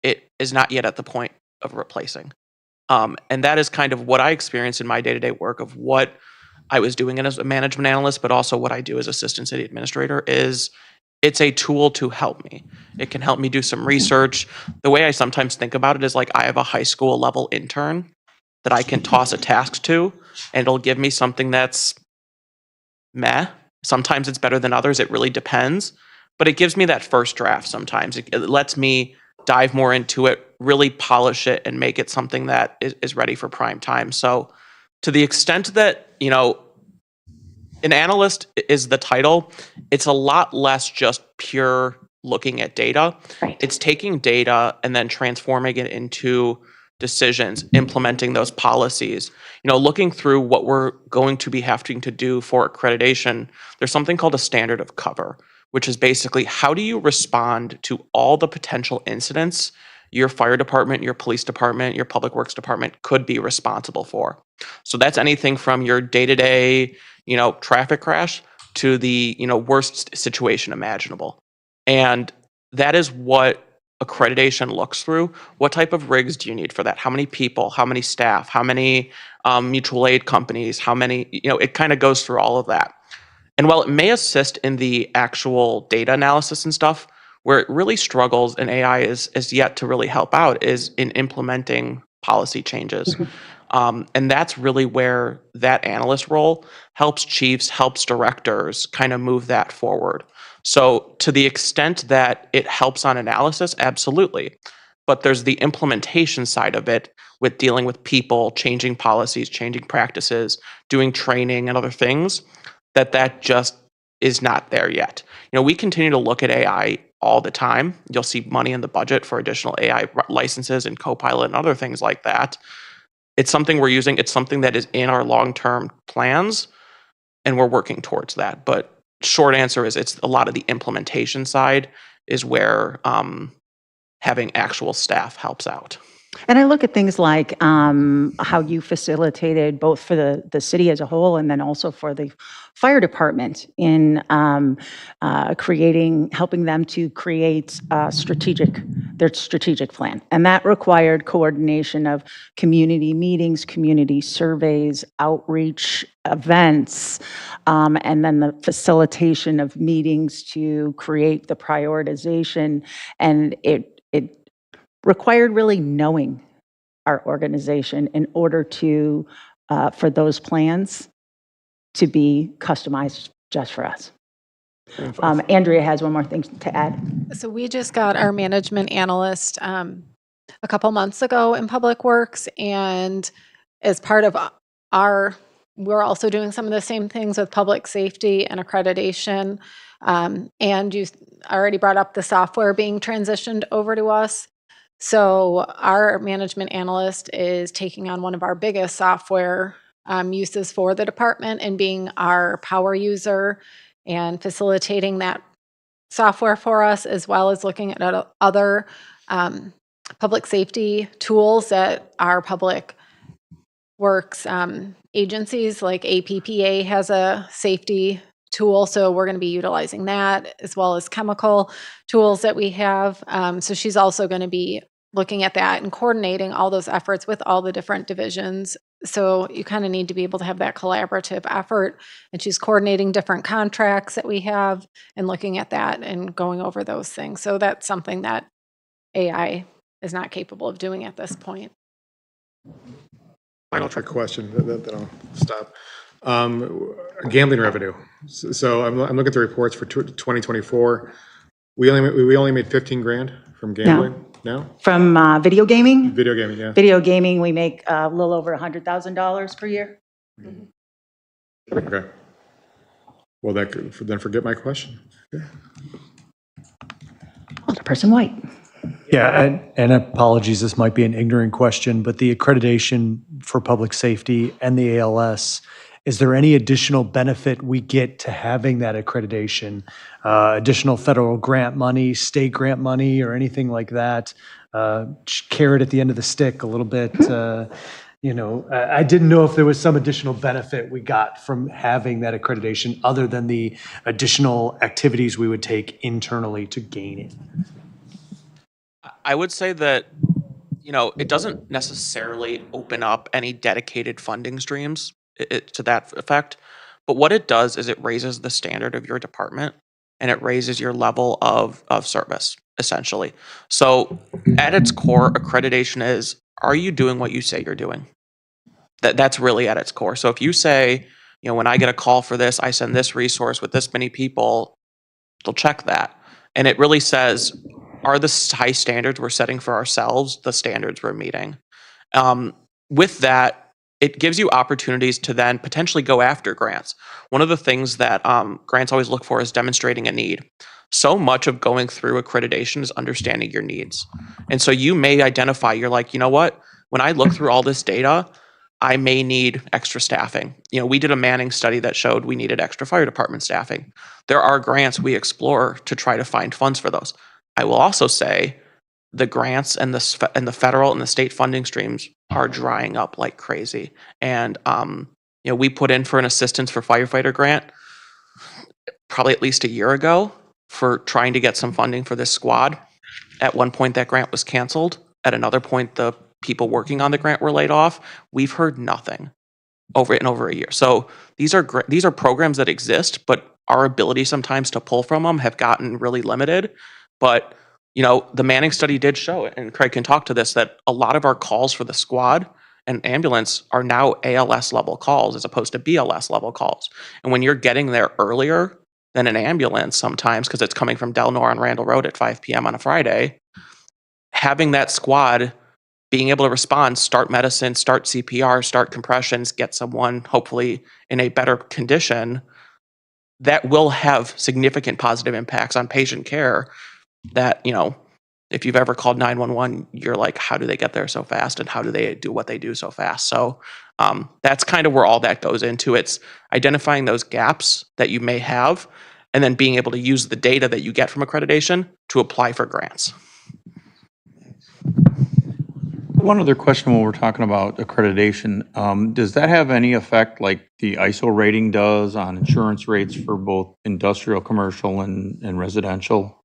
Speaker 10: It is not yet at the point of replacing. And that is kind of what I experience in my day-to-day work of what I was doing as a management analyst, but also what I do as assistant city administrator is it's a tool to help me. It can help me do some research. The way I sometimes think about it is like I have a high school level intern that I can toss a task to, and it'll give me something that's meh. Sometimes it's better than others. It really depends. But it gives me that first draft sometimes. It lets me dive more into it, really polish it, and make it something that is ready for prime time. So to the extent that, an analyst is the title, it's a lot less just pure looking at data.
Speaker 4: Right.
Speaker 10: It's taking data and then transforming it into decisions, implementing those policies. Looking through what we're going to be having to do for accreditation, there's something called a standard of cover, which is basically how do you respond to all the potential incidents your fire department, your police department, your public works department could be responsible for. So that's anything from your day-to-day, traffic crash to the, worst situation imaginable. And that is what accreditation looks through. What type of rigs do you need for that? How many people, how many staff, how many mutual aid companies, how many, it kind of goes through all of that. And while it may assist in the actual data analysis and stuff, where it really struggles and AI is yet to really help out is in implementing policy changes. And that's really where that analyst role helps chiefs, helps directors kind of move that forward. So to the extent that it helps on analysis, absolutely. But there's the implementation side of it with dealing with people, changing policies, changing practices, doing training and other things, that just is not there yet. We continue to look at AI all the time. You'll see money in the budget for additional AI licenses and Copilot and other things like that. It's something we're using. It's something that is in our long-term plans, and we're working towards that. But short answer is it's a lot of the implementation side is where having actual staff helps out.
Speaker 4: And I look at things like how you facilitated both for the city as a whole and then also for the fire department in helping them to create their strategic plan. And that required coordination of community meetings, community surveys, outreach events, and then the facilitation of meetings to create the prioritization. And it required really knowing our organization in order to, for those plans to be customized just for us. Andrea has one more thing to add.
Speaker 13: So we just got our management analyst a couple months ago in Public Works, and as part of we're also doing some of the same things with public safety and accreditation. And you already brought up the software being transitioned over to us. So our management analyst is taking on one of our biggest software uses for the department and being our power user and facilitating that software for us, as well as looking at other public safety tools that our public works agencies like APPA has a safety tool, so we're going to be utilizing that, as well as chemical tools that we have. So she's also going to be looking at that and coordinating all those efforts with all the different divisions. So you kind of need to be able to have that collaborative effort, and she's coordinating different contracts that we have and looking at that and going over those things. So that's something that AI is not capable of doing at this point.
Speaker 1: Final trick question, then I'll stop. Gambling revenue. So I'm looking at the reports for 2024. We only made 15 grand from gambling now?
Speaker 4: From video gaming?
Speaker 1: Video gaming, yeah.
Speaker 4: Video gaming, we make a little over $100,000 per year.
Speaker 1: Okay. Well, then forget my question. Yeah.
Speaker 4: Alderperson White.
Speaker 14: Yeah, and apologies, this might be an ignorant question, but the accreditation for public safety and the ALS, is there any additional benefit we get to having that accreditation? Additional federal grant money, state grant money, or anything like that? Carrot at the end of the stick a little bit. I didn't know if there was some additional benefit we got from having that accreditation other than the additional activities we would take internally to gain it.
Speaker 10: I would say that, it doesn't necessarily open up any dedicated funding streams to that effect. But what it does is it raises the standard of your department and it raises your level of service, essentially. So at its core, accreditation is, are you doing what you say you're doing? That's really at its core. So if you say, when I get a call for this, I send this resource with this many people, they'll check that. And it really says, are the high standards we're setting for ourselves the standards we're meeting? With that, it gives you opportunities to then potentially go after grants. One of the things that grants always look for is demonstrating a need. So much of going through accreditation is understanding your needs. And so you may identify, you're like, you know what? When I look through all this data, I may need extra staffing. We did a Manning study that showed we needed extra fire department staffing. There are grants we explore to try to find funds for those. I will also say the grants and the federal and the state funding streams are drying up like crazy. And we put in for an assistance for firefighter grant probably at least a year ago for trying to get some funding for this squad. At one point, that grant was canceled. At another point, the people working on the grant were laid off. We've heard nothing in over a year. So these are programs that exist, but our ability sometimes to pull from them have gotten really limited. But the Manning study did show it, and Craig can talk to this, that a lot of our calls for the squad and ambulance are now ALS level calls as opposed to BLS level calls. And when you're getting there earlier than an ambulance sometimes, because it's coming from Del Nor on Randall Road at 5 p.m. on a Friday, having that squad being able to respond, start medicine, start CPR, start compressions, get someone hopefully in a better condition, that will have significant positive impacts on patient care that, if you've ever called 911, you're like, how do they get there so fast and how do they do what they do so fast? So that's kind of where all that goes into. It's identifying those gaps that you may have and then being able to use the data that you get from accreditation to apply for grants.
Speaker 2: One other question when we're talking about accreditation, does that have any effect like the ISO rating does on insurance rates for both industrial, commercial, and residential?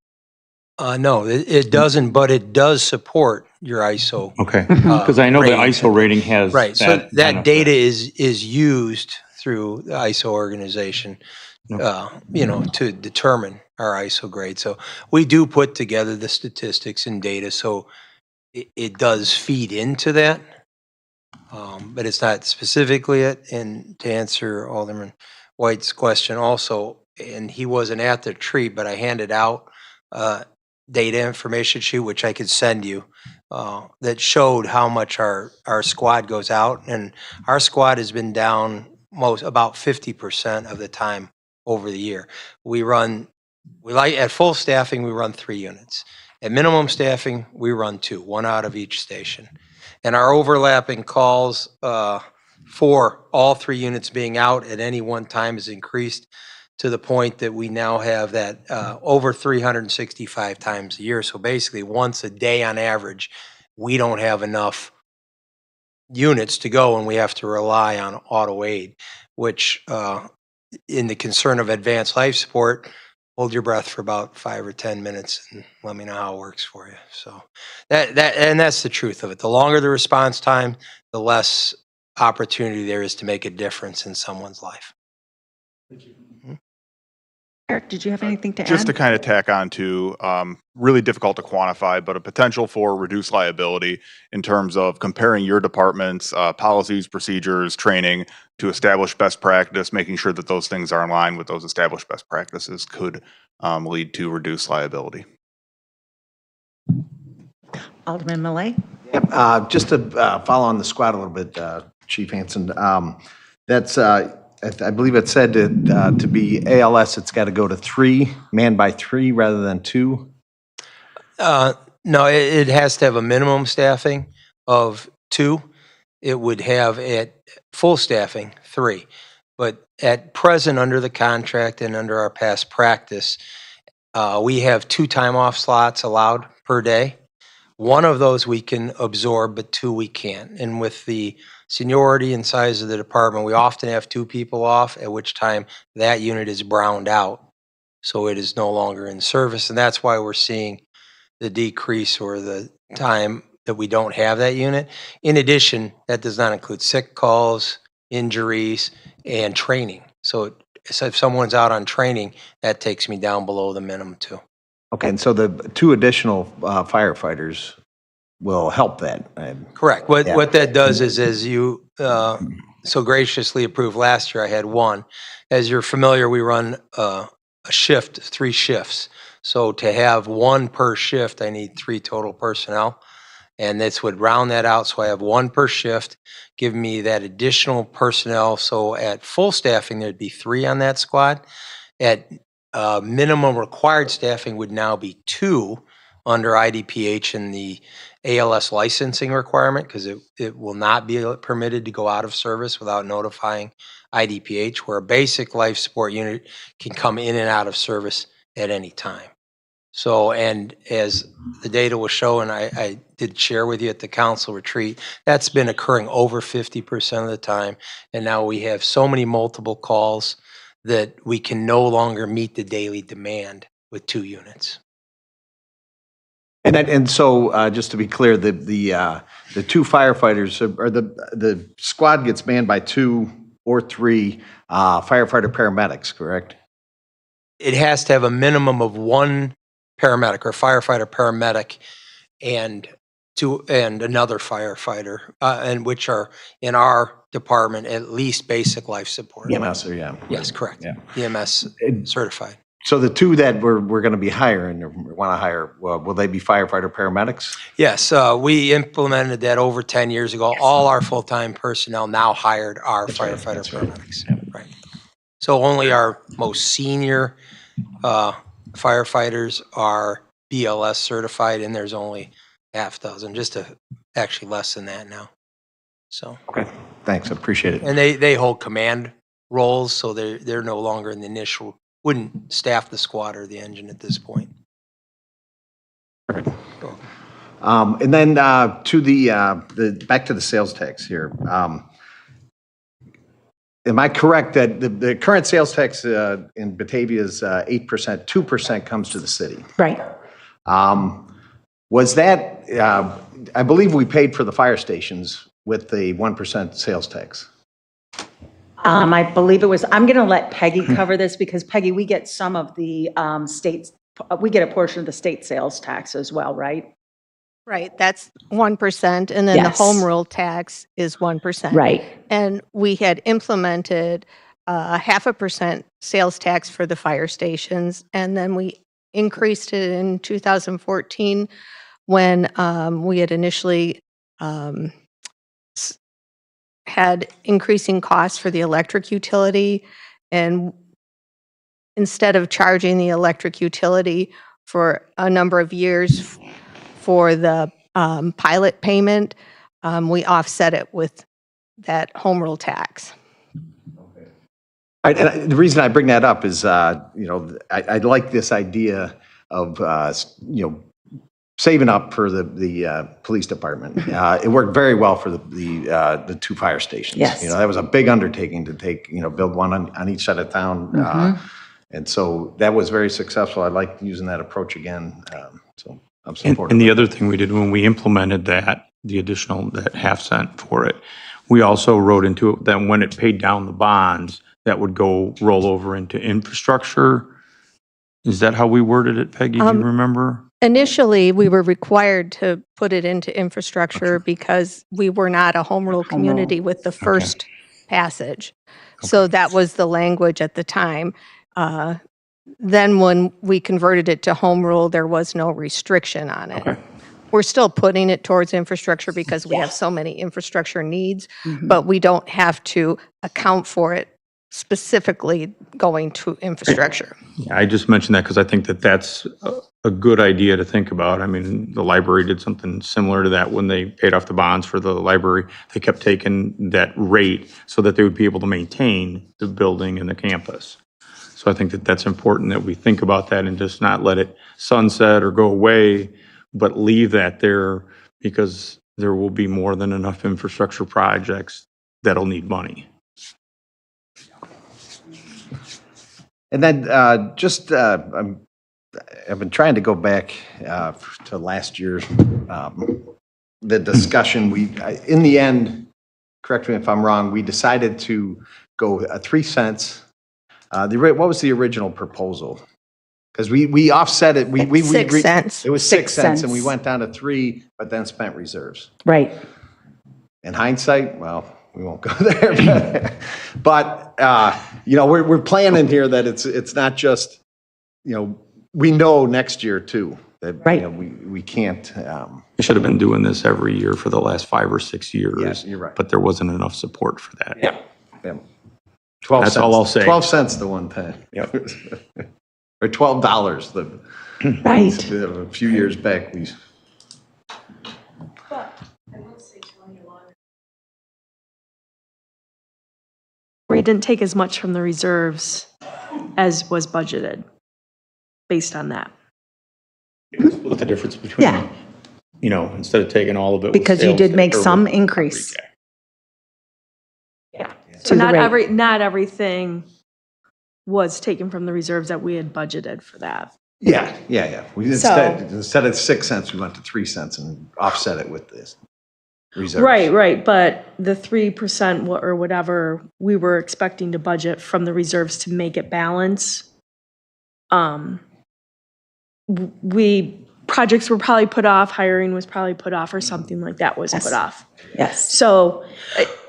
Speaker 12: No, it doesn't, but it does support your ISO.
Speaker 2: Okay, because I know the
Speaker 12: rating.
Speaker 2: ISO rating has
Speaker 12: Right, so that
Speaker 2: benefit.
Speaker 12: data is used through the ISO organization, to determine our ISO grade. So we do put together the statistics and data, so it does feed into that. But it's not specifically it. And to answer Alderman White's question also, and he wasn't at the retreat, but I handed out data information sheet, which I could send you, that showed how much our squad goes out. And our squad has been down about 50% of the time over the year. At full staffing, we run 3 units. At minimum staffing, we run 2, 1 out of each station. And our overlapping calls for all 3 units being out at any one time has increased to the point that we now have that over 365 times a year. So basically, once a day on average, we don't have enough units to go and we have to rely on auto aid, which in the concern of advanced life support, hold your breath for about 5 or 10 minutes and let me know how it works for you. So that's the truth of it. The longer the response time, the less opportunity there is to make a difference in someone's life.
Speaker 4: Eric, did you have anything to add?
Speaker 8: Just to kind of tack on to, really difficult to quantify, but a potential for reduced liability in terms of comparing your department's policies, procedures, training to establish best practice, making sure that those things are in line with those established best practices could lead to reduced liability.
Speaker 4: Alderman Millay?
Speaker 15: Yep, just to follow on the squad a little bit, Chief Hansen, that's I believe it said to be ALS, it's got to go to 3, manned by 3 rather than 2.
Speaker 12: No, it has to have a minimum staffing of 2. It would have at full staffing 3. But at present, under the contract and under our past practice, we have 2 time off slots allowed per day. 1 of those we can absorb, but 2 we can't. And with the seniority and size of the department, we often have 2 people off, at which time that unit is browned out. So it is no longer in service. And that's why we're seeing the decrease or the time that we don't have that unit. In addition, that does not include sick calls, injuries, and training. So if someone's out on training, that takes me down below the minimum too.
Speaker 15: Okay, and so the 2 additional firefighters will help that.
Speaker 12: Correct. What that does is, as you so graciously approved last year, I had 1. As you're familiar, we run a shift, 3 shifts. So to have 1 per shift, I need 3 total personnel. And this would round that out, so I have 1 per shift, give me that additional personnel. So at full staffing, there'd be 3 on that squad. At minimum required staffing would now be 2 under IDPH and the ALS licensing requirement, because it will not be permitted to go out of service without notifying IDPH, where a basic life support unit can come in and out of service at any time. So, and as the data will show, and I did share with you at the council retreat, that's been occurring over 50% of the time. And now we have so many multiple calls that we can no longer meet the daily demand with 2 units.
Speaker 15: And so just to be clear, the 2 firefighters, or the squad gets manned by 2 or 3 firefighter paramedics, correct?
Speaker 12: It has to have a minimum of 1 paramedic or firefighter paramedic and another firefighter, and which are in our department at least basic life support.
Speaker 15: EMS, or yeah.
Speaker 12: Yes, correct.
Speaker 15: Yeah.
Speaker 12: EMS certified.
Speaker 15: So the 2 that we're going to be hiring or want to hire, will they be firefighter paramedics?
Speaker 12: Yes, we implemented that over 10 years ago. Yes. All our full-time personnel now hired are firefighter paramedics. Right. So only our most senior firefighters are BLS certified, and there's only half dozen, actually less than that now. So.
Speaker 15: Okay, thanks, I appreciate it.
Speaker 12: And they hold command roles, so they're no longer in the initial, wouldn't staff the squad or the engine at this point.
Speaker 15: Perfect. And then to back to the sales tax here. Am I correct that the current sales tax in Batavia is 8%, 2% comes to the city?
Speaker 4: Right.
Speaker 15: Was that, I believe we paid for the fire stations with the 1% sales tax.
Speaker 4: I believe it was, I'm going to let Peggy cover this because Peggy, we get some of the states, we get a portion of the state sales tax as well, right?
Speaker 6: Right, that's 1%, and then the
Speaker 4: Yes.
Speaker 6: home rule tax is 1%.
Speaker 4: Right.
Speaker 6: And we had implemented a 0.5% sales tax for the fire stations, and then we increased it in 2014 when we had initially had increasing costs for the electric utility, and instead of charging the electric utility for a number of years for the pilot payment, we offset it with that home rule tax.
Speaker 15: And the reason I bring that up is, I like this idea of, saving up for the police department. It worked very well for the two fire stations.
Speaker 4: Yes.
Speaker 15: That was a big undertaking to take, build one on each side of town. And so that was very successful. I like using that approach again. So I'm supportive.
Speaker 2: And the other thing we did when we implemented that, the additional, that 0.5 cent for it, we also wrote into it that when it paid down the bonds, that would go roll over into infrastructure. Is that how we worded it, Peggy? Do you remember?
Speaker 6: Initially, we were required to put it into infrastructure because we were not a home rule community with the first passage. So that was the language at the time. Then when we converted it to home rule, there was no restriction on it.
Speaker 2: Okay.
Speaker 6: We're still putting it towards infrastructure because we have so many infrastructure needs, but we don't have to account for it specifically going to infrastructure.
Speaker 2: Yeah, I just mentioned that because I think that that's a good idea to think about. I mean, the library did something similar to that when they paid off the bonds for the library. They kept taking that rate so that they would be able to maintain the building and the campus. So I think that that's important that we think about that and just not let it sunset or go away, but leave that there because there will be more than enough infrastructure projects that'll need money.
Speaker 15: And then I've been trying to go back to last year's, the discussion. In the end, correct me if I'm wrong, we decided to go 3 cents. What was the original proposal? Because we offset it.
Speaker 6: 6 cents.
Speaker 15: It was 6 cents, and we went down to 3, but then spent reserves.
Speaker 4: Right.
Speaker 15: In hindsight, well, we won't go there. But we're planning here that it's not just, we know next year too that
Speaker 4: right.
Speaker 15: We can't.
Speaker 2: We should have been doing this every year for the last 5 or 6 years.
Speaker 15: Yes, you're right.
Speaker 2: But there wasn't enough support for that.
Speaker 15: Yeah. 12
Speaker 2: That's
Speaker 15: cents.
Speaker 2: all I'll say.
Speaker 15: 12 cents the one time.
Speaker 2: Yep.
Speaker 15: Or $12
Speaker 4: right.
Speaker 15: A few years back.
Speaker 16: We didn't take as much from the reserves as was budgeted based on that.
Speaker 2: Split the difference between, instead of taking all of it. with
Speaker 4: Because you
Speaker 2: sales
Speaker 4: did
Speaker 2: tax
Speaker 4: make
Speaker 2: or
Speaker 4: some
Speaker 2: with
Speaker 4: increase.
Speaker 2: property tax.
Speaker 16: So
Speaker 4: To the rate.
Speaker 16: not everything was taken from the reserves that we had budgeted for that.
Speaker 15: Yeah. We instead of 6 cents, we went to 3 cents and offset it with this reserves.
Speaker 16: Right. But the 3% or whatever we were expecting to budget from the reserves to make it balance. Projects were probably put off, hiring was probably put off, or something like that was put off.
Speaker 4: Yes.
Speaker 16: So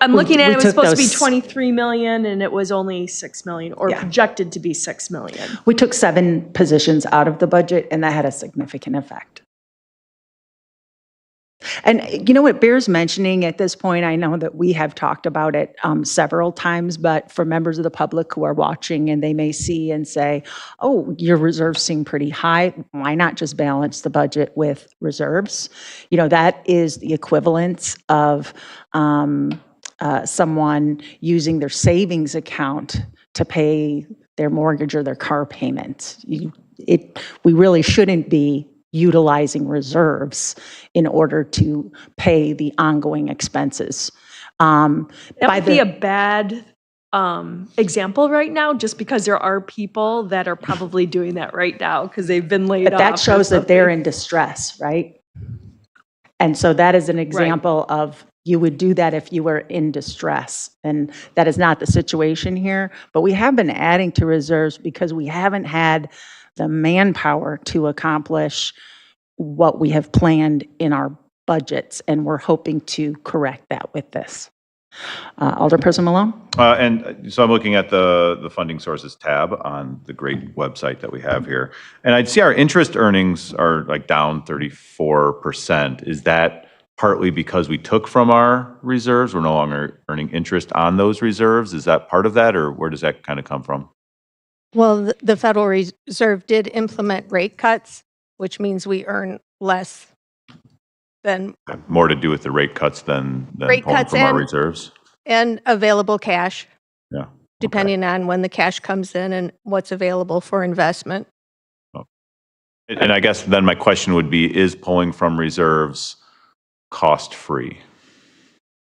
Speaker 16: I'm looking at
Speaker 4: we
Speaker 16: it was
Speaker 4: took
Speaker 16: supposed to be
Speaker 4: those-
Speaker 16: 23 million and it was only 6 million, or projected to be 6 million.
Speaker 4: We took 7 positions out of the budget, and that had a significant effect. And it bears mentioning at this point, I know that we have talked about it several times, but for members of the public who are watching and they may see and say, oh, your reserves seem pretty high, why not just balance the budget with reserves? That is the equivalent of someone using their savings account to pay their mortgage or their car payment. We really shouldn't be utilizing reserves in order to pay the ongoing expenses.
Speaker 16: That would be a bad example right now, just because there are people that are probably doing that right now because they've been laid
Speaker 4: But
Speaker 16: off.
Speaker 4: that shows that they're
Speaker 16: in.
Speaker 4: in distress, right? And so that is an example of, you would do that if you were in distress. And that is not the situation here. But we have been adding to reserves because we haven't had the manpower to accomplish what we have planned in our budgets. And we're hoping to correct that with this. Alderperson Malone?
Speaker 5: And so I'm looking at the funding sources tab on the great website that we have here. And I'd see our interest earnings are like down 34%. Is that partly because we took from our reserves? We're no longer earning interest on those reserves? Is that part of that, or where does that kind of come from?
Speaker 6: Well, the Federal Reserve did implement rate cuts, which means we earn less than
Speaker 5: More to do with the rate cuts than
Speaker 6: rate
Speaker 5: pulling
Speaker 6: cuts
Speaker 5: from our reserves?
Speaker 6: and available cash,
Speaker 5: Yeah.
Speaker 6: depending on when the cash comes in and what's available for investment.
Speaker 5: And I guess then my question would be, is pulling from reserves cost-free?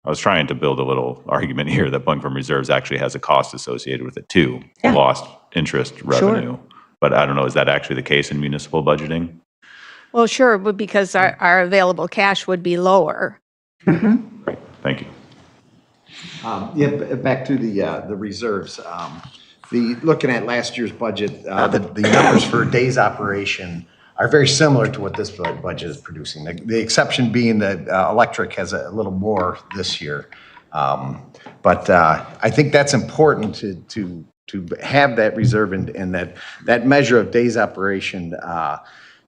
Speaker 5: I was trying to build a little argument here that pulling from reserves actually has a cost associated with it too, lost interest revenue. But I don't know, is that actually the case in municipal budgeting?
Speaker 6: Well, sure, but because our available cash would be lower.
Speaker 5: Great, thank you.
Speaker 15: Back to the reserves. Looking at last year's budget, the numbers for days operation are very similar to what this budget is producing. The exception being that electric has a little more this year. But I think that's important to have that reserve and that measure of days operation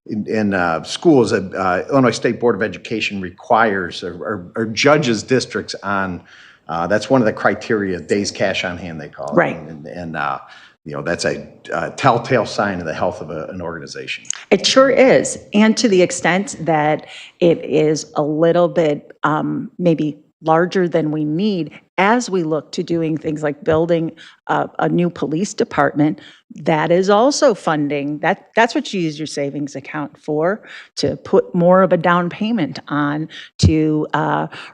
Speaker 15: in schools. Illinois State Board of Education requires or judges districts on. That's one of the criteria, days cash on hand, they call it.
Speaker 4: Right.
Speaker 15: And that's a telltale sign of the health of an organization.
Speaker 4: It sure is. And to the extent that it is a little bit maybe larger than we need as we look to doing things like building a new police department, that is also funding. That's what you use your savings account for, to put more of a down payment on to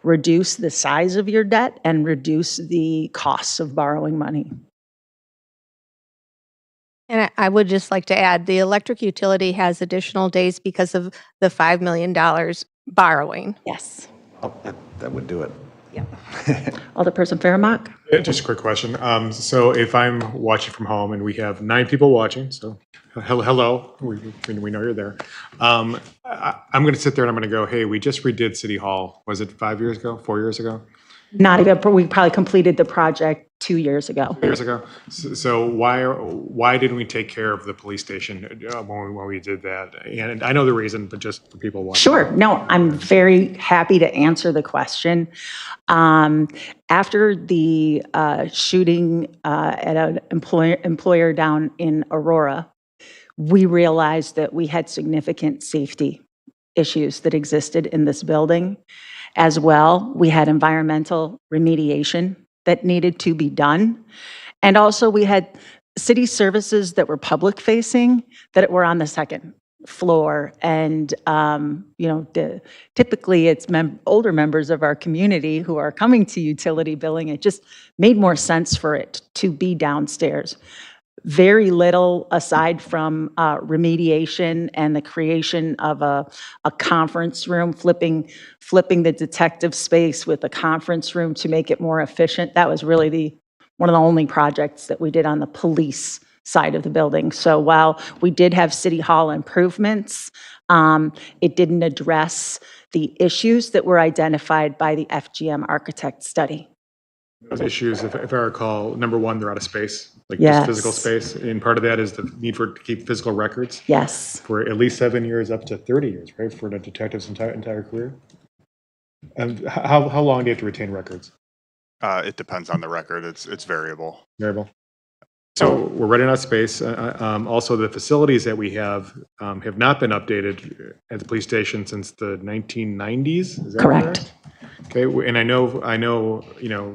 Speaker 4: reduce the size of your debt and reduce the costs of borrowing money.
Speaker 6: And I would just like to add, the electric utility has additional days because of the $5 million borrowing.
Speaker 4: Yes.
Speaker 15: Oh, that would do it.
Speaker 4: Yeah. Alderperson Fairmock?
Speaker 1: Just a quick question. So if I'm watching from home and we have 9 people watching, so hello, we know you're there. I'm going to sit there and I'm going to go, hey, we just redid City Hall. Was it 5 years ago, 4 years ago?
Speaker 4: Not even, we probably completed the project 2 years ago.
Speaker 1: 2 years ago. So why didn't we take care of the police station when we did that? And I know the reason, but just for people watching.
Speaker 4: Sure. No, I'm very happy to answer the question. After the shooting at an employer down in Aurora, we realized that we had significant safety issues that existed in this building. As well, we had environmental remediation that needed to be done. And also we had city services that were public facing that were on the second floor. And, typically it's older members of our community who are coming to utility billing. It just made more sense for it to be downstairs. Very little aside from remediation and the creation of a conference room, flipping the detective space with a conference room to make it more efficient. That was really one of the only projects that we did on the police side of the building. So while we did have City Hall improvements, it didn't address the issues that were identified by the FGM architect study.
Speaker 1: Those issues, if I recall, number one, they're out of space, like
Speaker 4: Yes.
Speaker 1: just physical space. And part of that is the need to keep physical records
Speaker 4: Yes.
Speaker 1: for at least 7 years, up to 30 years, right, for the detective's entire career. And how long do you have to retain records?
Speaker 8: It depends on the record. It's variable.
Speaker 1: Variable. So we're running out of space. Also, the facilities that we have not been updated at the police station since the 1990s. Is that
Speaker 4: Correct.
Speaker 1: Okay, and I know,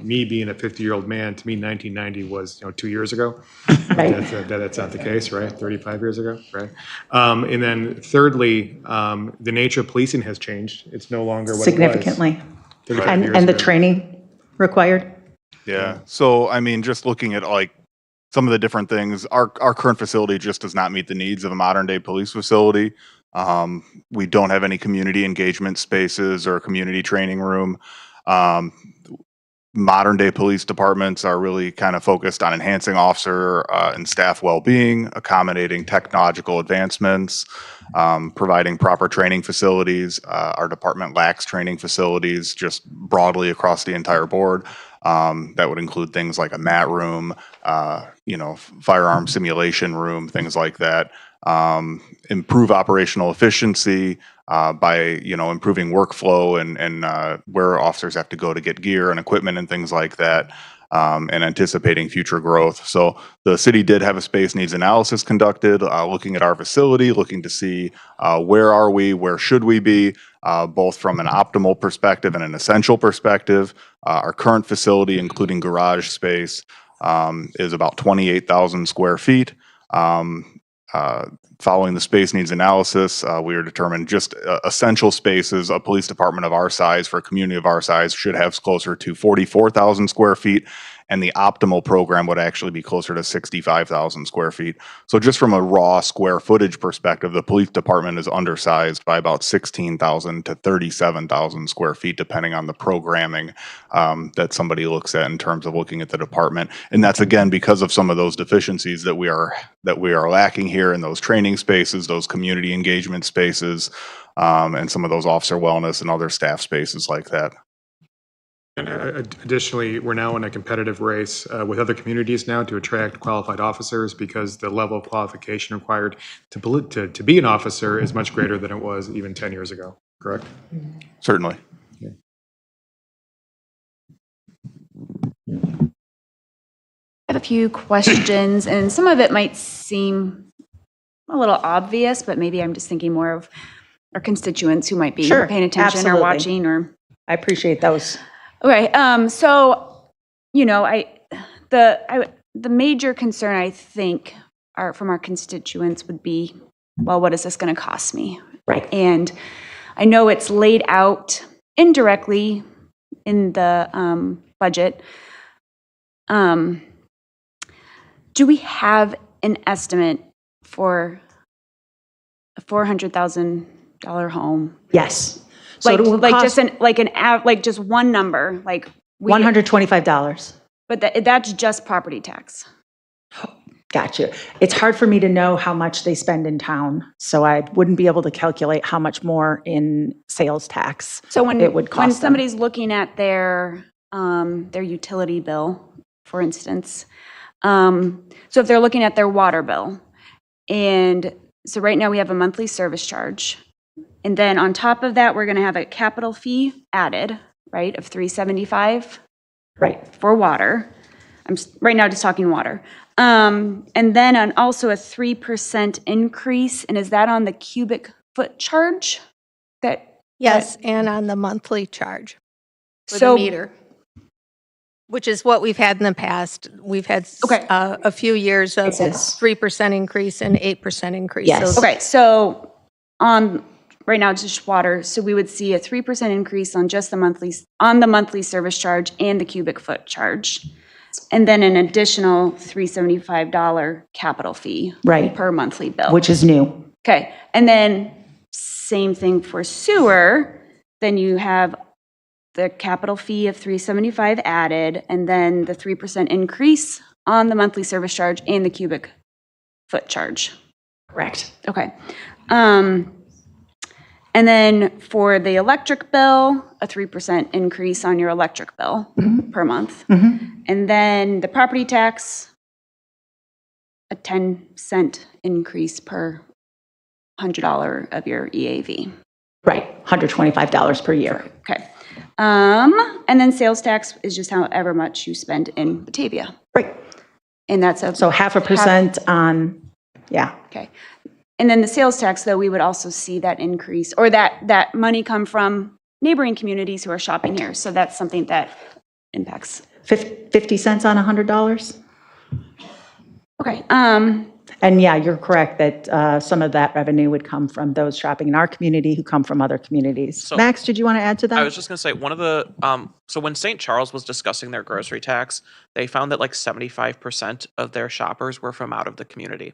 Speaker 1: me being a 50-year-old man, to me, 1990 was, 2 years ago.
Speaker 4: Right.
Speaker 1: That's not the case, right? 35 years ago, right? And then thirdly, the nature of policing has changed. It's no longer what it was.
Speaker 4: Significantly.
Speaker 1: 35 years
Speaker 4: And the
Speaker 1: ago.
Speaker 4: training required?
Speaker 8: Yeah. So, I mean, just looking at like some of the different things, our current facility just does not meet the needs of a modern day police facility. We don't have any community engagement spaces or a community training room. Um, Modern day police departments are really kind of focused on enhancing officer and staff well-being, accommodating technological advancements, providing proper training facilities. Our department lacks training facilities just broadly across the entire board. That would include things like a mat room, firearm simulation room, things like that. Improve operational efficiency by improving workflow and where officers have to go to get gear and equipment and things like that. And anticipating future growth. So the city did have a space needs analysis conducted, looking at our facility, looking to see where are we, where should we be, both from an optimal perspective and an essential perspective. Our current facility, including garage space, is about 28,000 square feet. Following the space needs analysis, we are determined just essential spaces, a police department of our size for a community of our size should have closer to 44,000 square feet, and the optimal program would actually be closer to 65,000 square feet. So just from a raw square footage perspective, the police department is undersized by about 16,000 to 37,000 square feet, depending on the programming that somebody looks at in terms of looking at the department. And that's again because of some of those deficiencies that we are lacking here in those training spaces, those community engagement spaces, and some of those officer wellness and other staff spaces like that.
Speaker 1: And additionally, we're now in a competitive race with other communities now to attract qualified officers because the level of qualification required to be an officer is much greater than it was even 10 years ago, correct?
Speaker 8: Certainly.
Speaker 1: Yeah.
Speaker 9: I have a few questions, and some of it might seem a little obvious, but maybe I'm just thinking more of our constituents who might be
Speaker 4: Sure,
Speaker 9: paying attention
Speaker 4: absolutely.
Speaker 9: or watching or.
Speaker 4: I appreciate those.
Speaker 9: Okay, so, the major concern I think from our constituents would be, well, what is this going to cost me?
Speaker 4: Right.
Speaker 9: And I know it's laid out indirectly in the budget. Do we have an estimate for a $400,000 home?
Speaker 4: Yes. So it will cost
Speaker 9: just one number, like
Speaker 4: $125.
Speaker 9: But that's just property tax.
Speaker 4: Gotcha. It's hard for me to know how much they spend in town, so I wouldn't be able to calculate how much more in sales tax
Speaker 9: So
Speaker 4: it would cost
Speaker 9: when
Speaker 4: them.
Speaker 9: somebody's looking at their utility bill, for instance, so if they're looking at their water bill, and so right now we have a monthly service charge. And then on top of that, we're going to have a capital fee added, right, of $375
Speaker 4: Right.
Speaker 9: for water. I'm right now just talking water. And then also a 3% increase, and is that on the cubic foot charge?
Speaker 6: Yes, and on the monthly charge for
Speaker 9: So-
Speaker 6: the meter, which is what we've had in the past. We've had a few years of 3% increase and 8% increase.
Speaker 4: Yes.
Speaker 6: So
Speaker 9: Okay, so right now it's just water, so we would see a 3% increase on just the monthly service charge and the cubic foot charge. And then an additional $375 capital fee.
Speaker 4: Right.
Speaker 9: Per monthly bill.
Speaker 4: Which is new.
Speaker 9: Okay, and then same thing for sewer, then you have the capital fee of $375 added, and then the 3% increase on the monthly service charge and the cubic foot charge.
Speaker 4: Correct.
Speaker 9: Okay. And then for the electric bill, a 3% increase on your electric bill per month. And then the property tax, a 10-cent increase per $100 of your EAV.
Speaker 4: Right, $125 per year.
Speaker 9: Okay. And then sales tax is just however much you spend in Batavia.
Speaker 4: Right.
Speaker 9: And that's
Speaker 4: So 0.5% on, yeah.
Speaker 9: Okay. And then the sales tax, though, we would also see that increase, or that money come from, neighboring communities who are shopping here. So that's something that impacts.
Speaker 4: 50 cents on $100?
Speaker 9: Okay.
Speaker 4: And yeah, you're correct that some of that revenue would come from those shopping in our community who come from other communities.
Speaker 10: So-
Speaker 4: Max, did you want to add to that?
Speaker 10: I was just going to say, one of the, so when St. Charles was discussing their grocery tax, they found that like 75% of their shoppers were from out of the community.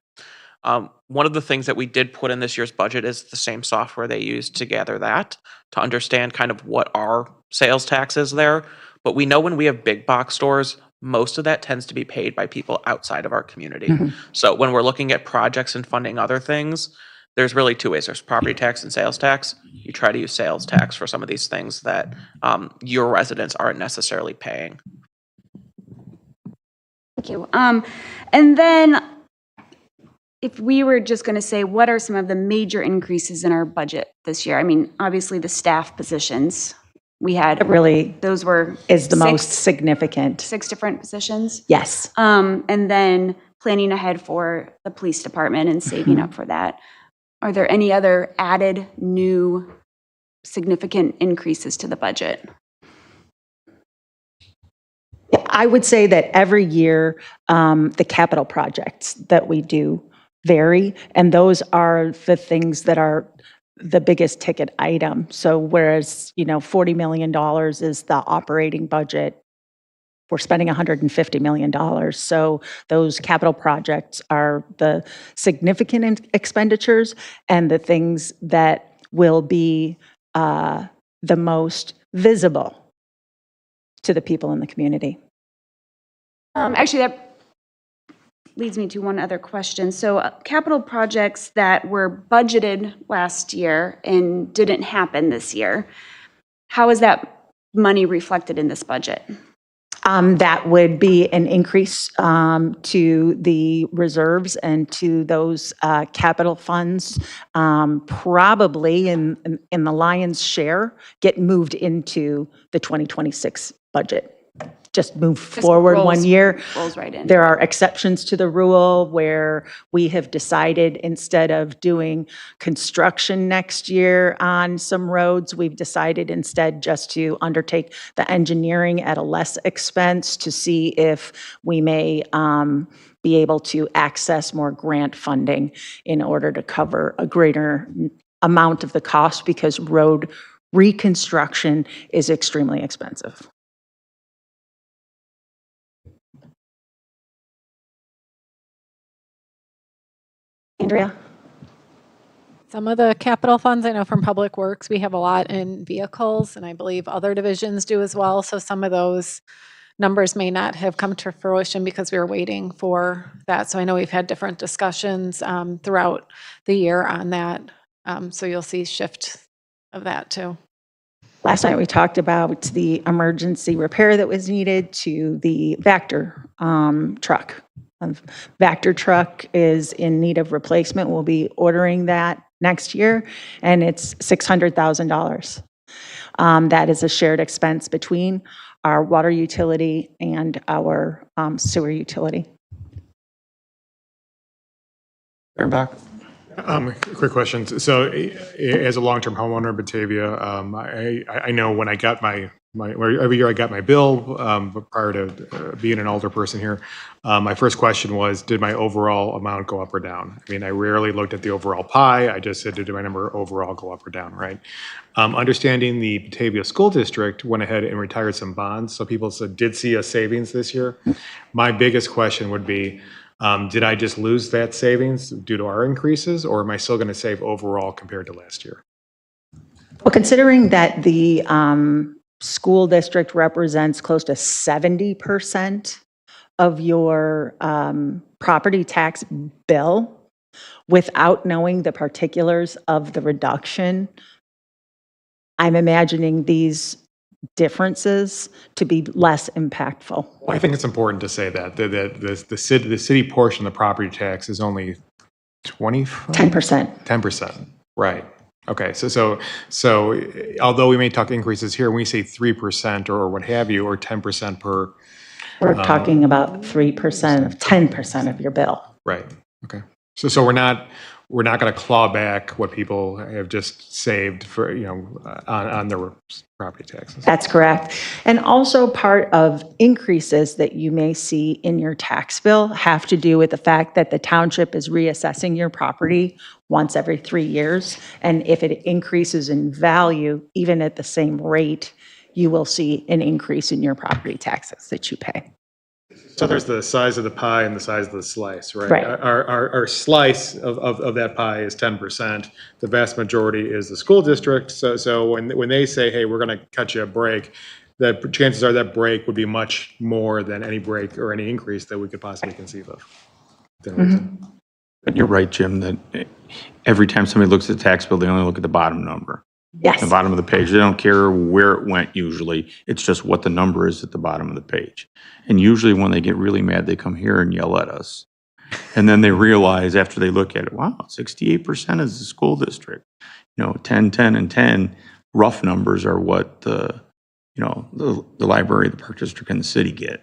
Speaker 10: One of the things that we did put in this year's budget is the same software they used to gather that, to understand kind of what our sales tax is there. But we know when we have big box stores, most of that tends to be paid by people outside of our community. So when we're looking at projects and funding other things, there's really two ways. There's property tax and sales tax. You try to use sales tax for some of these things that your residents aren't necessarily paying.
Speaker 9: Thank you. And then if we were just going to say, what are some of the major increases in our budget this year? I mean, obviously the staff positions we had.
Speaker 4: It really
Speaker 9: those were
Speaker 4: is the
Speaker 9: six-
Speaker 4: most significant.
Speaker 9: 6 different positions.
Speaker 4: Yes.
Speaker 9: And then planning ahead for the police department and saving up for that. Are there any other added new significant increases to the budget?
Speaker 4: I would say that every year, the capital projects that we do vary, and those are the things that are the biggest ticket item. So whereas, $40 million is the operating budget, we're spending $150 million. So those capital projects are the significant expenditures and the things that will be the most visible to the people in the community.
Speaker 9: Actually, that leads me to one other question. So capital projects that were budgeted last year and didn't happen this year, how is that money reflected in this budget?
Speaker 4: That would be an increase to the reserves and to those capital funds, probably in the lion's share, get moved into the 2026 budget. Just move forward one year.
Speaker 9: Rolls right in.
Speaker 4: There are exceptions to the rule where we have decided instead of doing construction next year on some roads, we've decided instead just to undertake the engineering at a less expense to see if we may be able to access more grant funding in order to cover a greater amount of the cost because road reconstruction is extremely expensive. Andrea?
Speaker 13: Some of the capital funds, I know from Public Works, we have a lot in vehicles, and I believe other divisions do as well. So some of those numbers may not have come to fruition because we were waiting for that. So I know we've had different discussions throughout the year on that. So you'll see shift of that too.
Speaker 4: Last night we talked about the emergency repair that was needed to the Vector truck. Vector truck is in need of replacement. We'll be ordering that next year, and it's $600,000. That is a shared expense between our water utility and our sewer utility.
Speaker 2: Back.
Speaker 1: Quick questions. So as a long-term homeowner in Batavia, I know when I got every year I got my bill, but prior to being an older person here, my first question was, did my overall amount go up or down? I mean, I rarely looked at the overall pie. I just said, did my number overall go up or down, right? Understanding the Batavia School District went ahead and retired some bonds, so people did see a savings this year. My biggest question would be, did I just lose that savings due to our increases, or am I still going to save overall compared to last year?
Speaker 4: Well, considering that the school district represents close to 70% of your property tax bill, without knowing the particulars of the reduction, I'm imagining these differences to be less impactful.
Speaker 1: I think it's important to say that the city portion of the property tax is only 10%. 10%, right? Okay, so although we may talk increases here, when we say 3% or what have you, or 10% per,
Speaker 4: we're talking about 3% of 10% of your bill.
Speaker 1: Right. Okay. So we're not we're not going to claw back what people have just saved for, on their property taxes.
Speaker 4: That's correct. And also part of increases that you may see in your tax bill have to do with the fact that the township is reassessing your property once every 3 years. And if it increases in value, even at the same rate, you will see an increase in your property taxes that you pay.
Speaker 1: So there's the size of the pie and the size of the slice, right?
Speaker 4: Right.
Speaker 1: Our slice of that pie is 10%. The vast majority is the school district. So when they say, hey, we're going to cut you a break, the chances are that break would be much more than any break or any increase that we could possibly conceive of.
Speaker 2: But you're right, Jim, that every time somebody looks at the tax bill, they only look at the bottom number.
Speaker 4: Yes.
Speaker 2: The bottom of the page. They don't care where it went usually. It's just what the number is at the bottom of the page. And usually when they get really mad, they come here and yell at us. And then they realize after they look at it, wow, 68% is the school district. 10, 10, and 10 rough numbers are what the library, the park district, and the city get.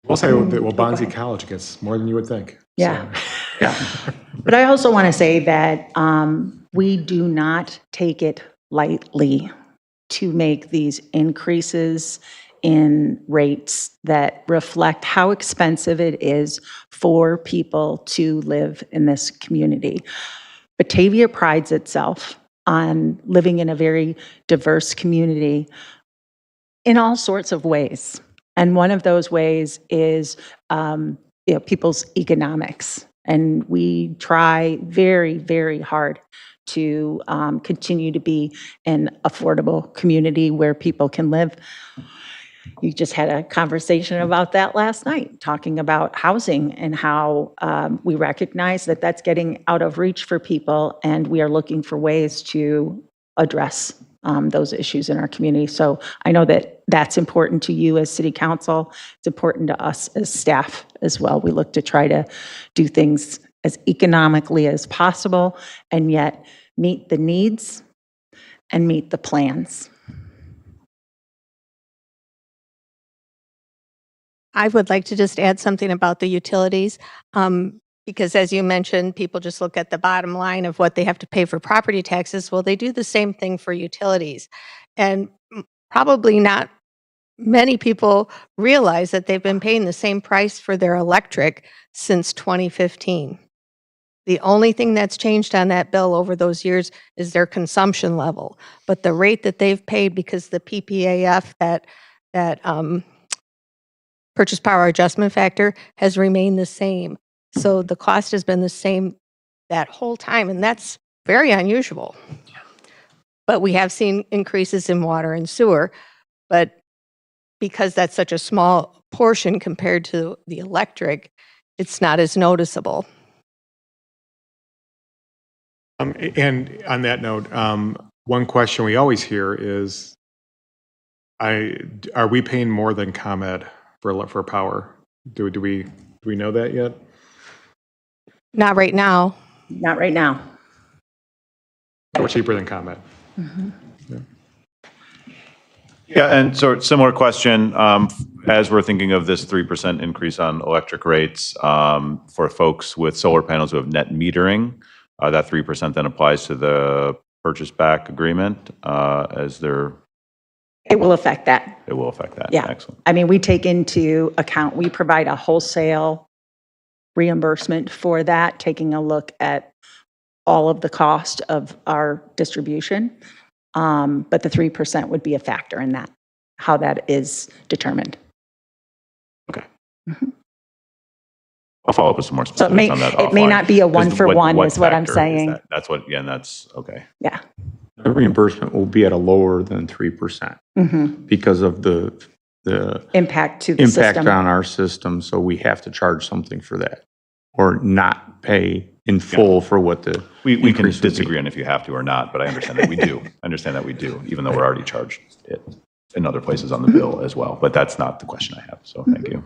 Speaker 1: We'll say that Bonzi College gets more than you would think.
Speaker 4: Yeah.
Speaker 1: So.
Speaker 2: Yeah.
Speaker 4: But I also want to say that we do not take it lightly to make these increases in rates that reflect how expensive it is for people to live in this community. Batavia prides itself on living in a very diverse community in all sorts of ways. And one of those ways is people's economics. And we try very, very hard to continue to be an affordable community where people can live. You just had a conversation about that last night, talking about housing and how we recognize that that's getting out of reach for people, and we are looking for ways to address those issues in our community. So I know that that's important to you as city council. It's important to us as staff as well. We look to try to do things as economically as possible and yet meet the needs and meet the plans.
Speaker 6: I would like to just add something about the utilities, because as you mentioned, people just look at the bottom line of what they have to pay for property taxes. Well, they do the same thing for utilities. And probably not many people realize that they've been paying the same price for their electric since 2015. The only thing that's changed on that bill over those years is their consumption level. But the rate that they've paid, because the PPAF, that purchase power adjustment factor, has remained the same. So the cost has been the same that whole time, and that's very unusual. But we have seen increases in water and sewer, but because that's such a small portion compared to the electric, it's not as noticeable.
Speaker 1: And on that note, one question we always hear is, are we paying more than ComEd for power? Do we know that yet?
Speaker 6: Not right now.
Speaker 4: Not right now.
Speaker 1: We're cheaper than ComEd.
Speaker 5: Yeah, and so similar question, as we're thinking of this 3% increase on electric rates, for folks with solar panels who have net metering, that 3% then applies to the purchase back agreement as their.
Speaker 4: It will affect that.
Speaker 5: It will affect that.
Speaker 4: Yeah.
Speaker 5: Excellent.
Speaker 4: I mean, we take into account, we provide a wholesale reimbursement for that, taking a look at all of the cost of our distribution. But the 3% would be a factor in that, how that is determined.
Speaker 5: Okay.
Speaker 4: Mm-hmm.
Speaker 5: I'll follow up with some more
Speaker 4: So
Speaker 5: specifics on that.
Speaker 4: it may not be a one for one is what I'm saying.
Speaker 5: That's what, yeah, and that's, okay.
Speaker 4: Yeah.
Speaker 2: The reimbursement will be at a lower than 3% because of the
Speaker 4: Impact to the
Speaker 2: impact
Speaker 4: system.
Speaker 2: on our system. So we have to charge something for that, or not pay in full for what the
Speaker 5: We can
Speaker 2: increase would be.
Speaker 5: disagree on if you have to or not, but I understand that we do. I understand that we do, even though we're already charged it in other places on the bill as well. But that's not the question I have, so thank you.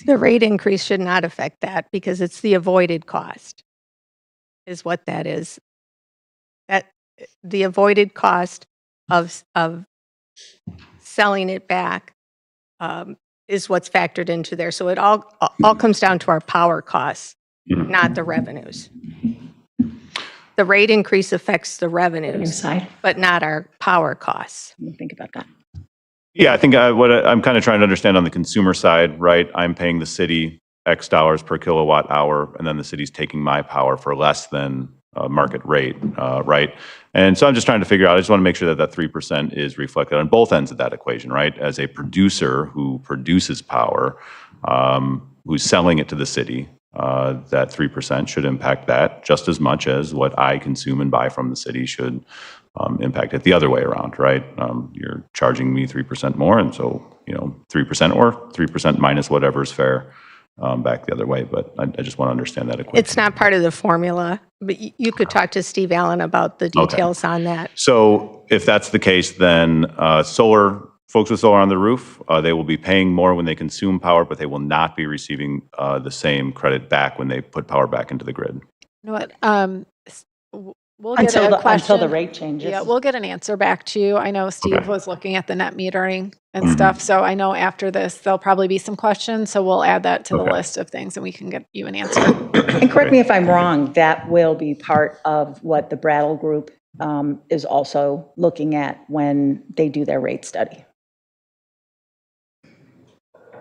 Speaker 6: The rate increase should not affect that because it's the avoided cost, is what that is. That the avoided cost of selling it back is what's factored into there. So it all comes down to our power costs, not the revenues. The rate increase affects the revenues, but not our power costs.
Speaker 4: Think about that.
Speaker 5: Yeah, I think what I'm kind of trying to understand on the consumer side, right? I'm paying the city X dollars per kilowatt hour, and then the city's taking my power for less than market rate, right? And so I'm just trying to figure out, I just want to make sure that that 3% is reflected on both ends of that equation, right? As a producer who produces power, who's selling it to the city, that 3% should impact that just as much as what I consume and buy from the city should impact it the other way around, right? You're charging me 3% more, and so, 3% or 3% minus whatever is fair back the other way. But I just want to understand that equation.
Speaker 6: It's not part of the formula, but you could talk to Steve Allen about the details on that.
Speaker 5: So if that's the case, then folks with solar on the roof, they will be paying more when they consume power, but they will not be receiving the same credit back when they put power back into the grid.
Speaker 13: You know what? We'll get a question.
Speaker 4: Until the rate changes.
Speaker 13: Yeah, we'll get an answer back to you. I know Steve was looking at the net metering and stuff, so I know after this, there'll probably be some questions, so we'll add that to the list of things, and we can get you an answer.
Speaker 4: And correct me if I'm wrong, that will be part of what the Brattle Group is also looking at when they do their rate study.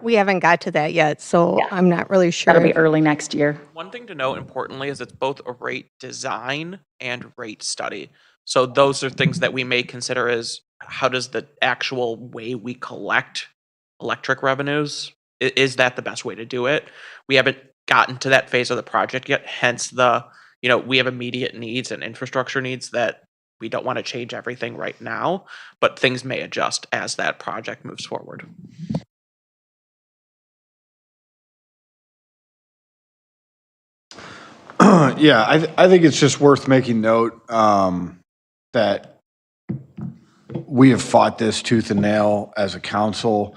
Speaker 6: We haven't got to that yet, so I'm not really sure.
Speaker 4: That'll be early next year.
Speaker 10: One thing to note importantly is it's both a rate design and rate study. So those are things that we may consider as how does the actual way we collect electric revenues, is that the best way to do it? We haven't gotten to that phase of the project yet, hence we have immediate needs and infrastructure needs that we don't want to change everything right now, but things may adjust as that project moves forward.
Speaker 17: Yeah, I think it's just worth making note that we have fought this tooth and nail as a council.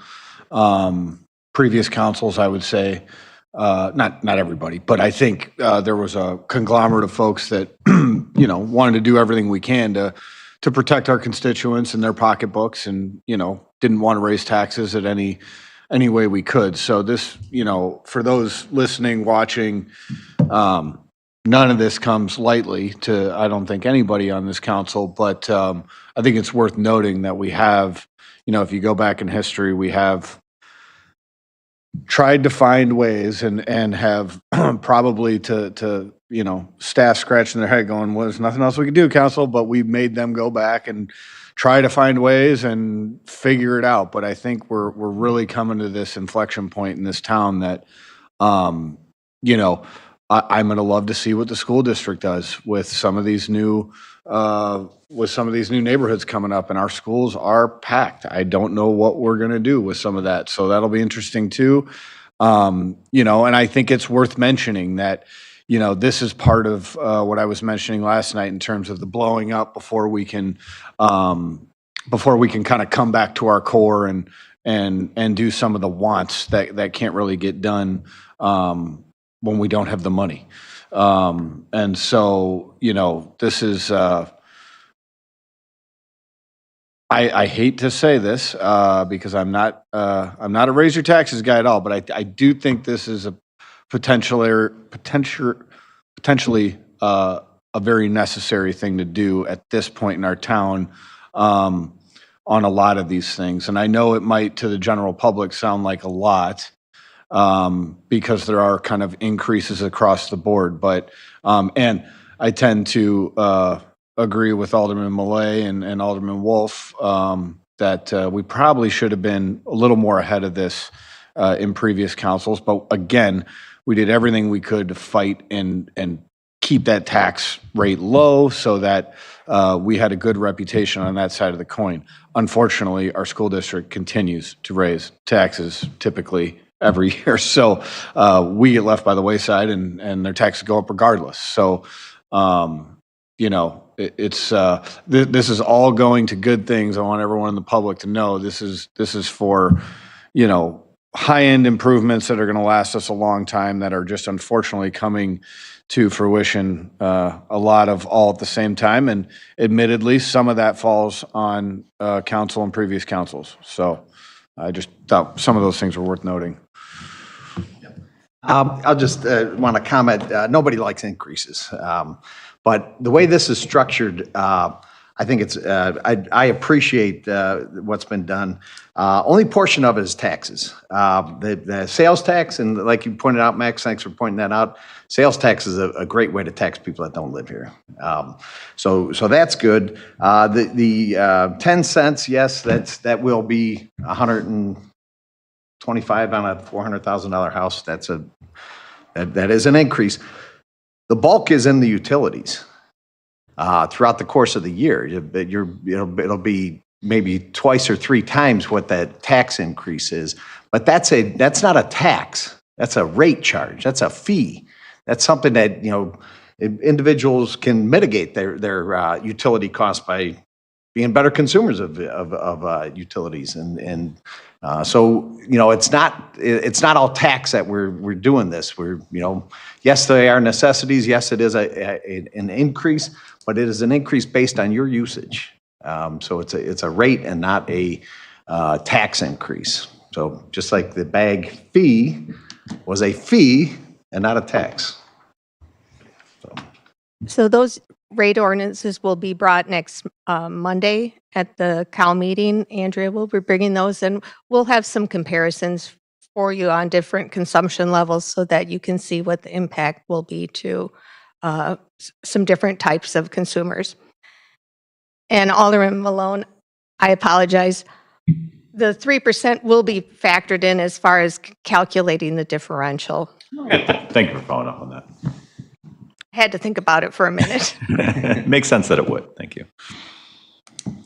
Speaker 17: Previous councils, I would say, not everybody, but I think there was a conglomerate of folks that wanted to do everything we can to protect our constituents and their pocketbooks, and didn't want to raise taxes at any way we could. So this, for those listening, watching. None of this comes lightly to, I don't think, anybody on this council, but I think it's worth noting that we have, if you go back in history, we have tried to find ways and have probably to staff scratching their head going, well, there's nothing else we can do, council, but we made them go back and try to find ways and figure it out. But I think we're really coming to this inflection point in this town that, I'm going to love to see what the school district does with some of these new neighborhoods coming up, and our schools are packed. I don't know what we're going to do with some of that, so that'll be interesting too. And I think it's worth mentioning that, this is part of what I was mentioning last night in terms of the blowing up before we can kind of come back to our core and do some of the wants that can't really get done. When we don't have the money. And so, this is, I hate to say this because I'm not a raise your taxes guy at all, but I do think this is a potentially a very necessary thing to do at this point in our town on a lot of these things. And I know it might, to the general public, sound like a lot, because there are kind of increases across the board. But, and I tend to agree with Alderman Millay and Alderman Wolf that we probably should have been a little more ahead of this in previous councils. But again, we did everything we could to fight and keep that tax rate low so that we had a good reputation on that side of the coin. Unfortunately, our school district continues to raise taxes typically every year. So we get left by the wayside and their taxes go up regardless. So, this is all going to good things. I want everyone in the public to know this is for, high-end improvements that are going to last us a long time that are just unfortunately coming to fruition a lot of all at the same time. And admittedly, some of that falls on council and previous councils. So I just thought some of those things were worth noting.
Speaker 15: I'll just want to comment, nobody likes increases. But the way this is structured, I think it's, I appreciate what's been done. Only portion of it is taxes. The sales tax, and like you pointed out, Max, thanks for pointing that out, sales tax is a great way to tax people that don't live here. So that's good. The 10 cents, yes, that will be 125 on a $400,000 house. That is an increase. The bulk is in the utilities. Throughout the course of the year, it'll be maybe twice or three times what that tax increase is. But that's not a tax. That's a rate charge. That's a fee. That's something that individuals can mitigate their utility costs by being better consumers of utilities, and so it's not all tax that we're doing this. Yes, they are necessities. Yes, it is an increase, but it is an increase based on your usage. So it's a rate and not a tax increase. So just like the bag fee was a fee and not a tax.
Speaker 6: So those rate ordinances will be brought next Monday at the Cal meeting. Andrea will be bringing those, and we'll have some comparisons for you on different consumption levels so that you can see what the impact will be to some different types of consumers. And Alderman Malone, I apologize. The 3% will be factored in as far as calculating the differential.
Speaker 5: Thank you for following up on that.
Speaker 6: Had to think about it for a minute.
Speaker 5: Makes sense that it would. Thank you.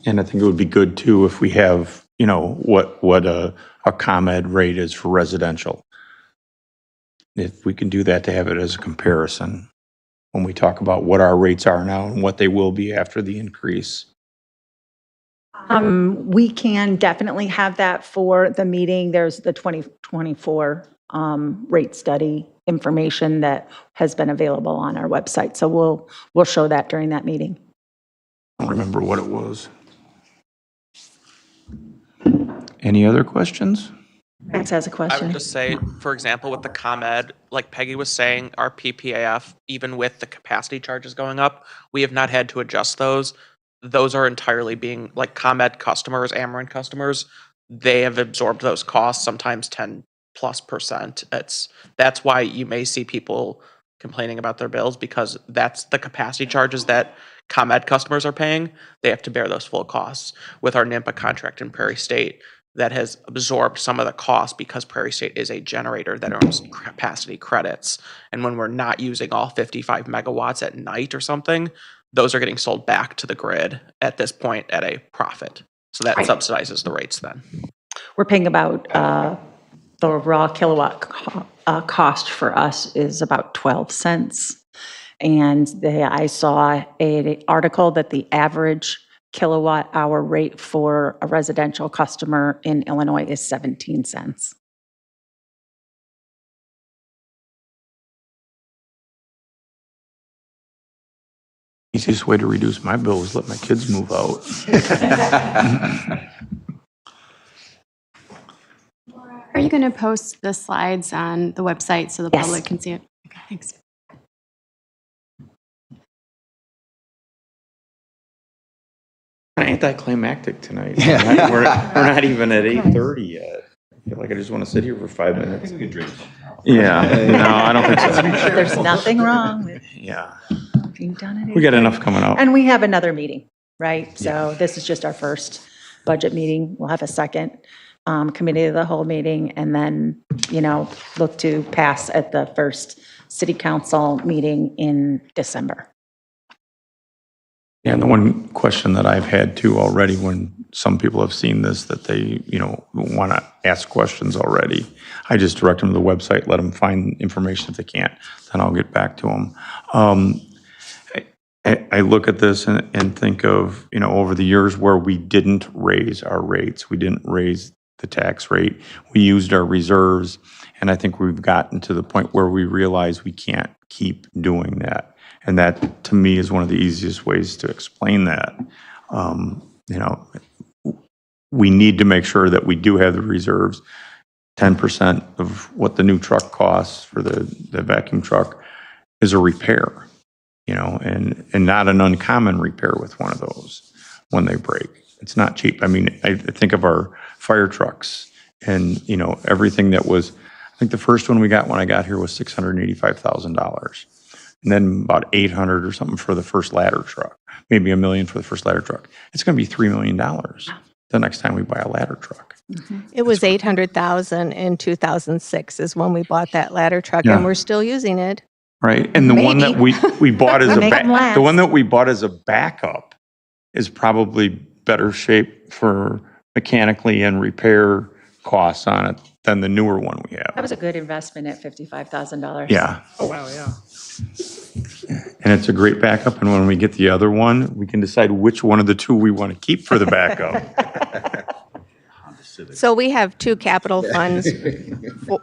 Speaker 2: And I think it would be good too if we have, what a ComEd rate is for residential. If we can do that, to have it as a comparison when we talk about what our rates are now and what they will be after the increase.
Speaker 4: We can definitely have that for the meeting. There's the 2024 rate study information that has been available on our website. So we'll show that during that meeting.
Speaker 2: I don't remember what it was. Any other questions?
Speaker 4: Max has a
Speaker 10: I
Speaker 4: question.
Speaker 10: would just say, for example, with the ComEd, like Peggy was saying, our PPAF, even with the capacity charges going up, we have not had to adjust those. Those are entirely being, like ComEd customers, Ameren customers, they have absorbed those costs, sometimes 10+%. That's why you may see people complaining about their bills, because that's the capacity charges that ComEd customers are paying. They have to bear those full costs. With our NIMPA contract in Prairie State, that has absorbed some of the cost because Prairie State is a generator that earns capacity credits. And when we're not using all 55 megawatts at night or something, those are getting sold back to the grid at this point at a profit. So that subsidizes the rates then.
Speaker 4: We're paying about, the raw kilowatt cost for us is about 12 cents. And I saw an article that the average kilowatt hour rate for a residential customer in Illinois is 17 cents.
Speaker 2: Easiest way to reduce my bill is let my kids move out.
Speaker 18: Are you going to post the slides on the website so the public can see it? Okay, thanks.
Speaker 2: Anticlimactic tonight. We're not even at 8:30 yet. I feel like I just want to sit here for 5 minutes. I think we could drink. Yeah, no, I don't think so.
Speaker 4: There's nothing wrong with
Speaker 2: being
Speaker 4: done it.
Speaker 2: We got enough coming up.
Speaker 4: And we have another meeting, right? So this is just our first budget meeting. We'll have a second committee of the whole meeting, and then, look to pass at the first city council meeting in December.
Speaker 2: Yeah, and the one question that I've had too already, when some people have seen this, that they, want to ask questions already, I just direct them to the website, let them find information. If they can't, then I'll get back to them. I look at this and think of, over the years where we didn't raise our rates, we didn't raise the tax rate, we used our reserves, and I think we've gotten to the point where we realize we can't keep doing that. And that, to me, is one of the easiest ways to explain that. we need to make sure that we do have the reserves. 10% of what the new truck costs for the vacuum truck is a repair, you know, and not an uncommon repair with one of those when they break. It's not cheap. I mean, I think of our fire trucks and, you know, everything that was, I think the first one we got when I got here was $685,000. And then about 800 or something for the first ladder truck, maybe $1 million for the first ladder truck. It's going to be $3 million the next time we buy a ladder truck.
Speaker 6: It was 800,000 in 2006 is when we bought that ladder truck,
Speaker 2: Yeah.
Speaker 6: and we're still using it.
Speaker 2: Right, and the one that we bought as
Speaker 4: Make 'em last.
Speaker 2: the one that we bought as a backup is probably better shape for mechanically and repair costs on it than the newer one we have.
Speaker 4: That was a good investment at $55,000.
Speaker 2: Yeah,
Speaker 7: Oh, wow, yeah.
Speaker 2: and it's a great backup, and when we get the other one, we can decide which one of the two we want to keep for the backup.
Speaker 6: So we have two capital funds,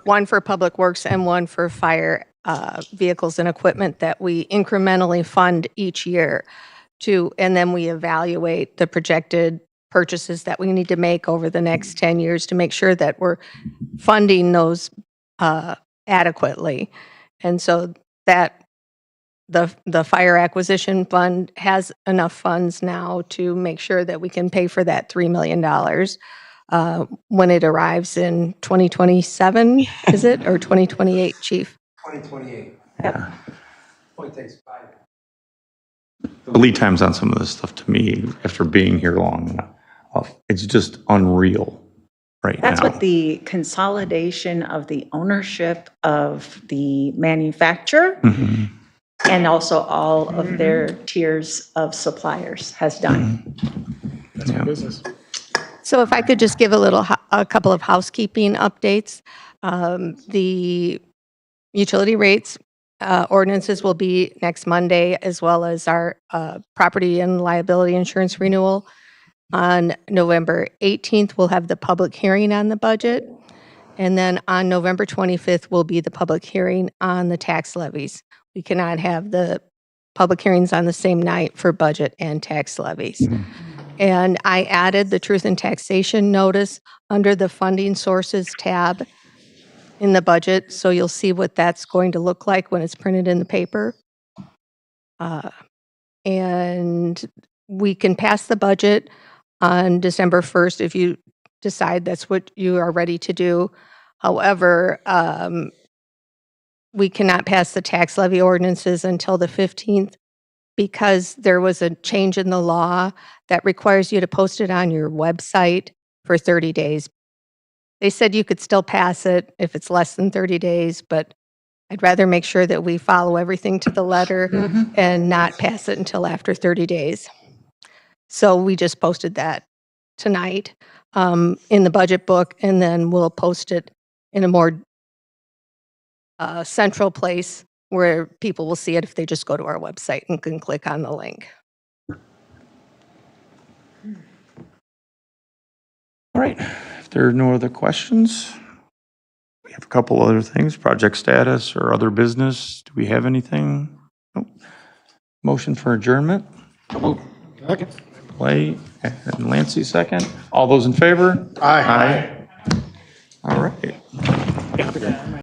Speaker 6: one for Public Works and one for fire vehicles and equipment that we incrementally fund each year and then we evaluate the projected purchases that we need to make over the next 10 years to make sure that we're funding those adequately. And so that the fire acquisition fund has enough funds now to make sure that we can pay for that $3 million when it arrives in 2027, is it, or 2028, Chief?
Speaker 12: 2028.
Speaker 2: Yeah.
Speaker 12: Only takes 5 years.
Speaker 2: The lead times on some of this stuff to me, after being here long enough, it's just unreal right now.
Speaker 4: That's what the consolidation of the ownership of the manufacturer and also all of their tiers of suppliers has done.
Speaker 7: That's my business.
Speaker 6: So if I could just give a couple of housekeeping updates. The utility rates ordinances will be next Monday, as well as our property and liability insurance renewal. On November 18th, we'll have the public hearing on the budget. And then on November 25th will be the public hearing on the tax levies. We cannot have the public hearings on the same night for budget and tax levies. And I added the truth in taxation notice under the funding sources tab in the budget, so you'll see what that's going to look like when it's printed in the paper. And we can pass the budget on December 1st if you decide that's what you are ready to do. However, we cannot pass the tax levy ordinances until the 15th because there was a change in the law that requires you to post it on your website for 30 days. They said you could still pass it if it's less than 30 days, but I'd rather make sure that we follow everything to the letter and not pass it until after 30 days. So we just posted that tonight in the budget book, and then we'll post it in a more central place where people will see it if they just go to our website and can click on the link.
Speaker 2: All right, if there are no other questions, we have a couple other things, project status or other business. Do we have anything? Nope. Motion for adjournment?
Speaker 1: Second.
Speaker 2: Clay and Lancy second. All those in favor?
Speaker 1: Aye.
Speaker 2: All right.